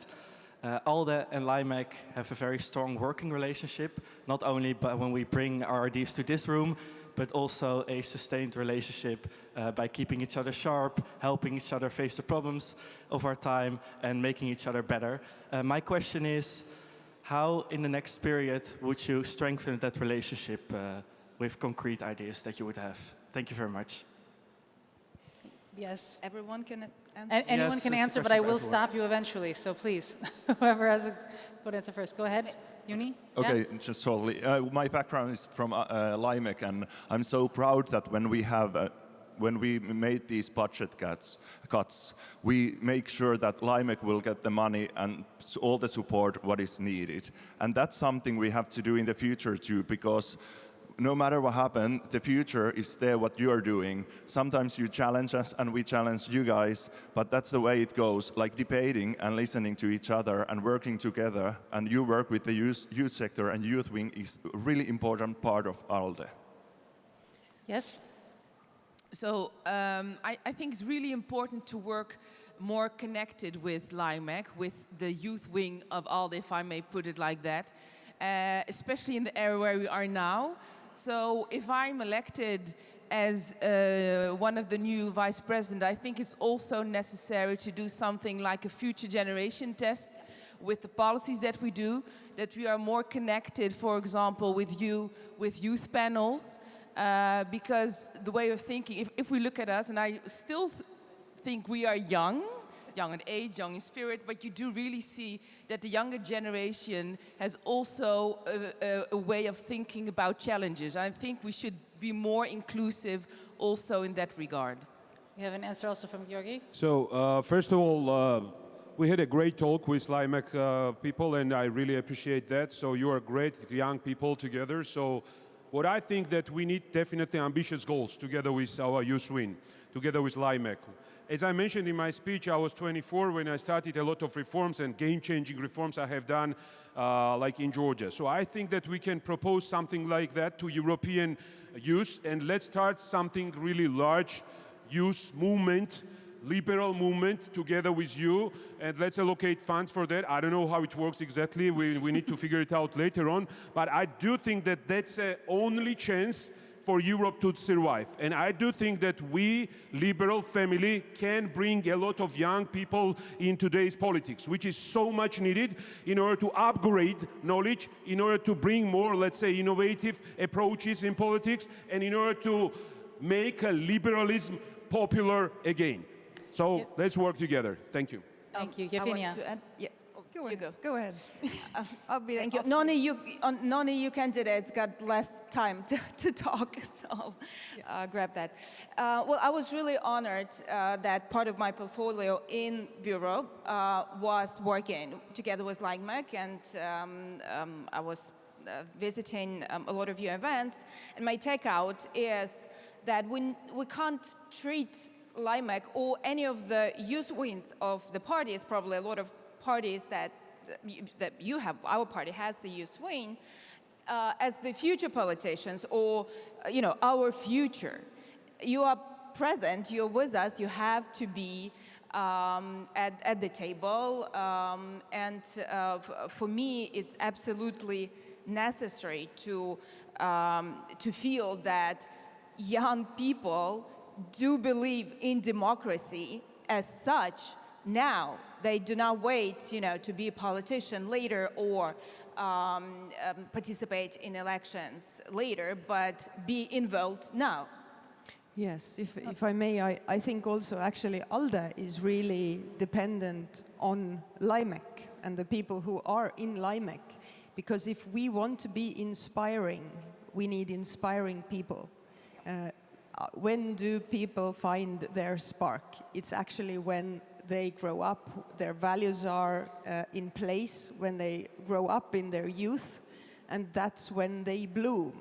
ALDE and LIMEC have a very strong working relationship, not only when we bring our ideas to this room, but also a sustained relationship by keeping each other sharp, helping each other face the problems of our time, and making each other better. My question is, how in the next period would you strengthen that relationship with concrete ideas that you would have? Thank you very much. Yes, everyone can answer. Anyone can answer, but I will stop you eventually. So please, whoever has a good answer first. Go ahead, Uni. Okay, Yeah? just shortly. My background is from LIMEC, and I'm so proud that when we made these budget cuts, we make sure that LIMEC will get the money and all the support what is needed. And that's something we have to do in the future too, because no matter what happens, the future is there what you are doing. Sometimes you challenge us and we challenge you guys, but that's the way it goes, like debating and listening to each other and working together. And you work with the youth sector, and youth wing is a really important part of ALDE. Yes? So I think it's really important to work more connected with LIMEC, with the youth wing of ALDE, if I may put it like that, especially in the area where we are now. So if I'm elected as one of the new vice president, I think it's also necessary to do something like a future generation test with the policies that we do, that we are more connected, for example, with youth panels, because the way of thinking, if we look at us, and I still think we are young in age, young in spirit, but you do really see that the younger generation has also a way of thinking about challenges. I think we should be more inclusive also in that regard. We have an answer also from Georgi. So first of all, we had a great talk with LIMEC people, and I really appreciate that. So you are great young people together. So what I think that we need definitely ambitious goals together with our youth wing, together with LIMEC. As I mentioned in my speech, I was 24 when I started a lot of reforms, and game-changing reforms I have done, like in Georgia. So I think that we can propose something like that to European youth, and let's start something really large, youth movement, liberal movement together with you, and let's allocate funds for that. I don't know how it works exactly. We need to figure it out later on. But I do think that that's the only chance for Europe to survive. And I do think that we, liberal family, can bring a lot of young people in today's politics, which is so much needed in order to upgrade knowledge, in order to bring more, let's say, innovative approaches in politics, and in order to make liberalism popular again. So let's work together. Thank you. Thank you. I want to add, Go ahead. I'll be thank you. None of you candidates got less time to talk, so I'll grab that. Well, I was really honored that part of my portfolio in Europe was working together with LIMEC, and I was visiting a lot of your events. And my takeout is that we can't treat LIMEC or any of the youth wings of the parties, probably a lot of parties that you have, our party has the youth wing, as the future politicians or, our future. You are present, you're with us, you have to be at the table. And for me, it's absolutely necessary to feel that young people do believe in democracy as such now. They do not wait, to be a politician later or participate in elections later, but be involved now. Yes, if I may, I think also actually ALDE is really dependent on LIMEC and the people who are in LIMEC, because if we want to be inspiring, we need inspiring people. When do people find their spark? It's actually when they grow up, their values are in place, when they grow up in their youth, and that's when they bloom.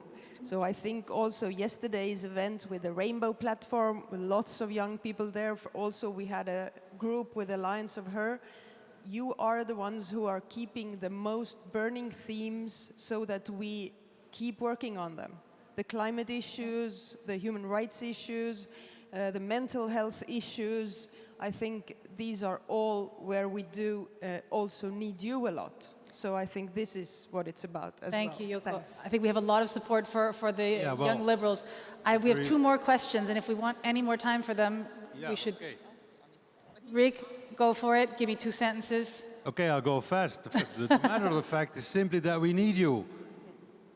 So I think also yesterday's event with the Rainbow Platform, with lots of young people there, also we had a group with Alliance of Her. You are the ones who are keeping the most burning themes so that we keep working on them. The climate issues, the human rights issues, the mental health issues. I think these are all where we do also need you a lot. So I think this is what it's about as well. Thank you, Yoko. Thanks. I think we have a lot of support for the young liberals. We have 2 more questions, and if we want any more time for them, we should... Okay. Rick, go for it. Give me 2 sentences. Okay, I'll go fast. The matter of the fact is simply that we need you.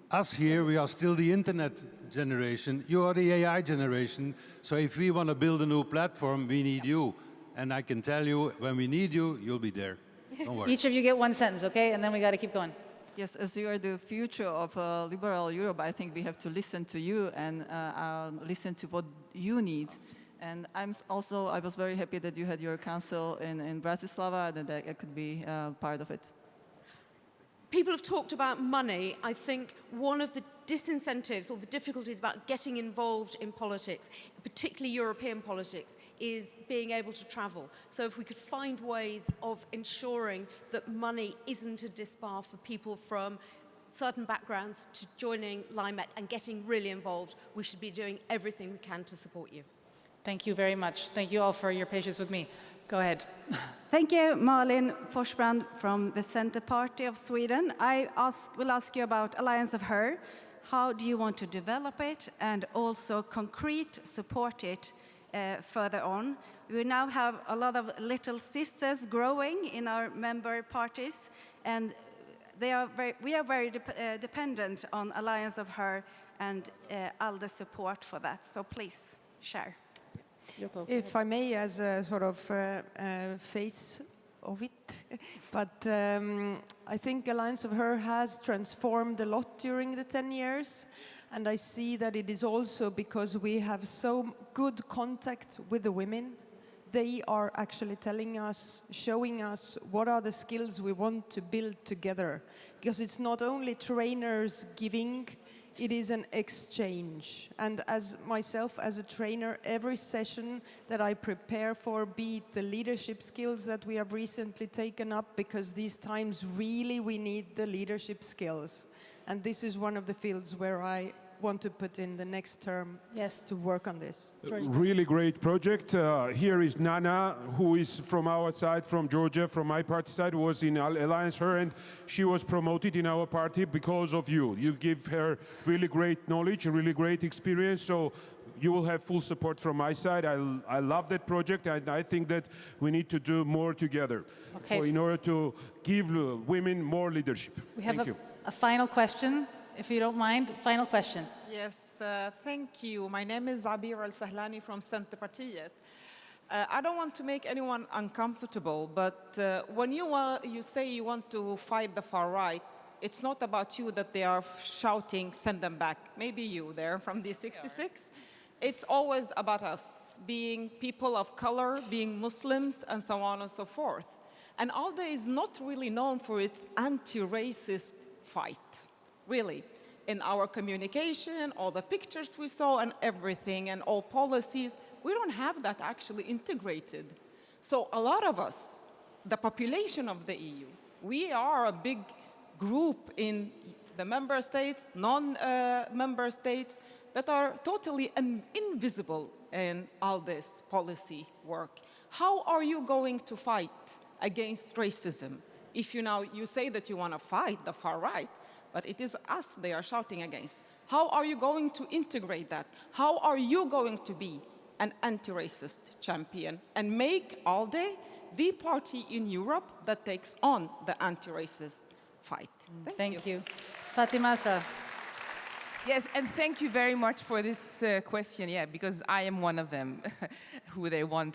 Us here, we are still the internet generation. You are the AI generation. So if we want to build a new platform, we need you. And I can tell you, when we need you, you'll be there. Don't worry. Each of you get 1 sentence, okay? And then we got to keep going. Yes, as you are the future of liberal Europe, I think we have to listen to you and listen to what you need. And I was very happy that you had your council in Bratislava and that I could be part of it. People have talked about money. I think one of the disincentives or the difficulties about getting involved in politics, particularly European politics, is being able to travel. So if we could find ways of ensuring that money isn't a disbar for people from certain backgrounds to joining LIMEC and getting really involved, we should be doing everything we can to support you. Thank you very much. Thank you all for your patience with me. Go ahead. Thank you, Malin Forsbrand from the Center Party of Sweden. I will ask you about Alliance of Her. How do you want to develop it and also concrete support it further on? We now have a lot of little sisters growing in our member parties, and we are very dependent on Alliance of Her and ALDE support for that. So please share. If I may, as a sort of face of it, but I think Alliance of Her has transformed a lot during the 10 years, and I see that it is also because we have so good contact with the women. They are actually telling us, showing us what are the skills we want to build together, because it's not only trainers giving, it is an exchange. And as myself, as a trainer, every session that I prepare for, be it the leadership skills that we have recently taken up, because these times really we need the leadership skills. And this is one of the fields where I want to put in the next term to work on this. Really great project. Here is Nana, who is from our side, from Georgia, from my party side, was in Alliance Her, and she was promoted in our party because of you. You give her really great knowledge, really great experience, so you will have full support from my side. I love that project, and I think that we need to do more together in order to give women more leadership. We have a final question. If you don't mind, final question. Yes, thank you. My name is Abir Al-Sahlani from Center Partiet. I don't want to make anyone uncomfortable, but when you say you want to fight the far right, it's not about you that they are shouting, send them back. Maybe you there from D66. It's always about us, being people of color, being Muslims, and so on and so forth. And ALDE is not really known for its anti-racist fight. Really, in our communication, all the pictures we saw and everything and all policies, we don't have that actually integrated. So a lot of us, the population of the EU, we are a big group in the member states, non-member states, that are totally invisible in ALDE's policy work. How are you going to fight against racism if you say that you want to fight the far right, but it is us they are shouting against? How are you going to integrate that? How are you going to be an anti-racist champion and make ALDE the party in Europe that takes on the anti-racist fight? Thank you. Fatima Ashraf. Yes, and thank you very much for this question, yeah, because I am one of them who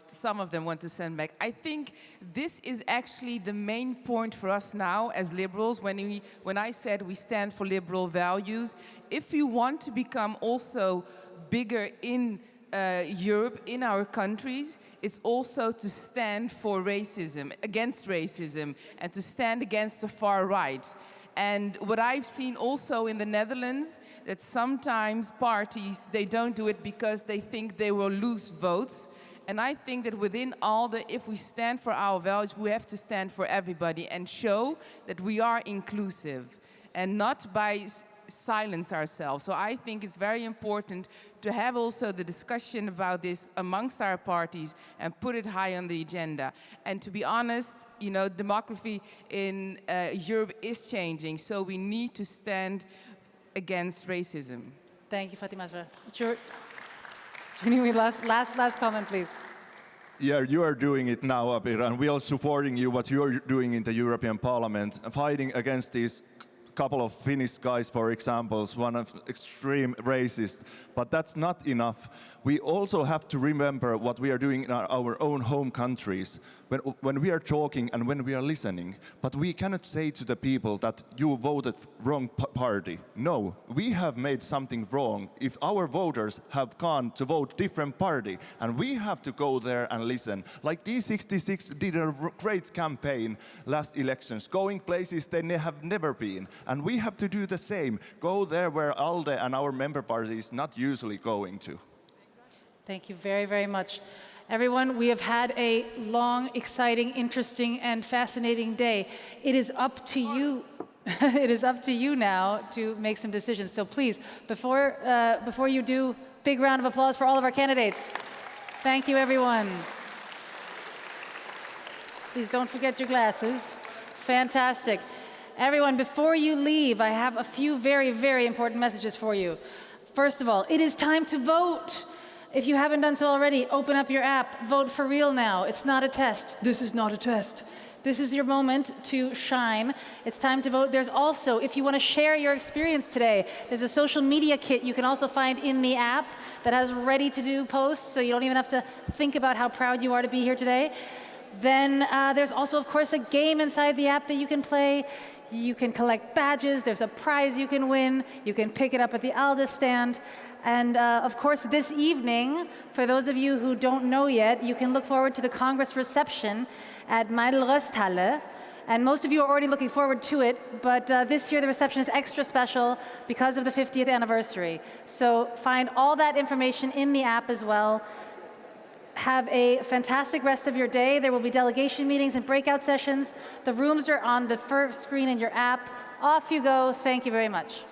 some of them want to send back. I think this is actually the main point for us now as liberals, when I said we stand for liberal values. If you want to become also bigger in Europe, in our countries, it's also to stand for racism, against racism, and to stand against the far right. And what I've seen also in the Netherlands, that sometimes parties, they don't do it because they think they will lose votes. And I think that within ALDE, if we stand for our values, we have to stand for everybody and show that we are inclusive and not by silence ourselves. So I think it's very important to have also the discussion about this amongst our parties and put it high on the agenda. And to be honest, you know, demography in Europe is changing, so we need to stand against racism. Thank you, Fatima. Last comment, please. Yeah, you are doing it now, Abir, and we are supporting you, what you are doing in the European Parliament, fighting against these couple of Finnish guys, for example, one of extreme racist, but that's not enough. We also have to remember what we are doing in our own home countries when we are talking and when we are listening. But we cannot say to the people that you voted wrong party. No, we have made something wrong if our voters have gone to vote different party, and we have to go there and listen. Like D66 did a great campaign last elections, going places they have never been. And we have to do the same. Go there where ALDE and our member party is not usually going to. Thank you very, very much. Everyone, we have had a long, exciting, interesting, and fascinating day. It is up to you. It is up to you now to make some decisions. So please, before you do, big round of applause for all of our candidates. Thank you, everyone. Please don't forget your glasses. Fantastic. Everyone, before you leave, I have a few very, very important messages for you. First of all, it is time to vote. If you haven't done so already, open up your app. Vote for real now. It's not a test. This is not a test. This is your moment to shine. It's time to vote. There's also, if you want to share your experience today, there's a social media kit you can also find in the app that has ready-to-do posts, so you don't even have to think about how proud you are to be here today. Then there's also, of course, a game inside the app that you can play. You can collect badges. There's a prize you can win. You can pick it up at the ALDE stand. And of course, this evening, for those of you who don't know yet, you can look forward to the Congress reception at Meinl-Reisinger. And most of you are already looking forward to it, but this year the reception is extra special because of the 50th anniversary. So find all that information in the app as well. Have a fantastic rest of your day. There will be delegation meetings and breakout sessions. The rooms are on the first screen in your app. Off you go. Thank you very much.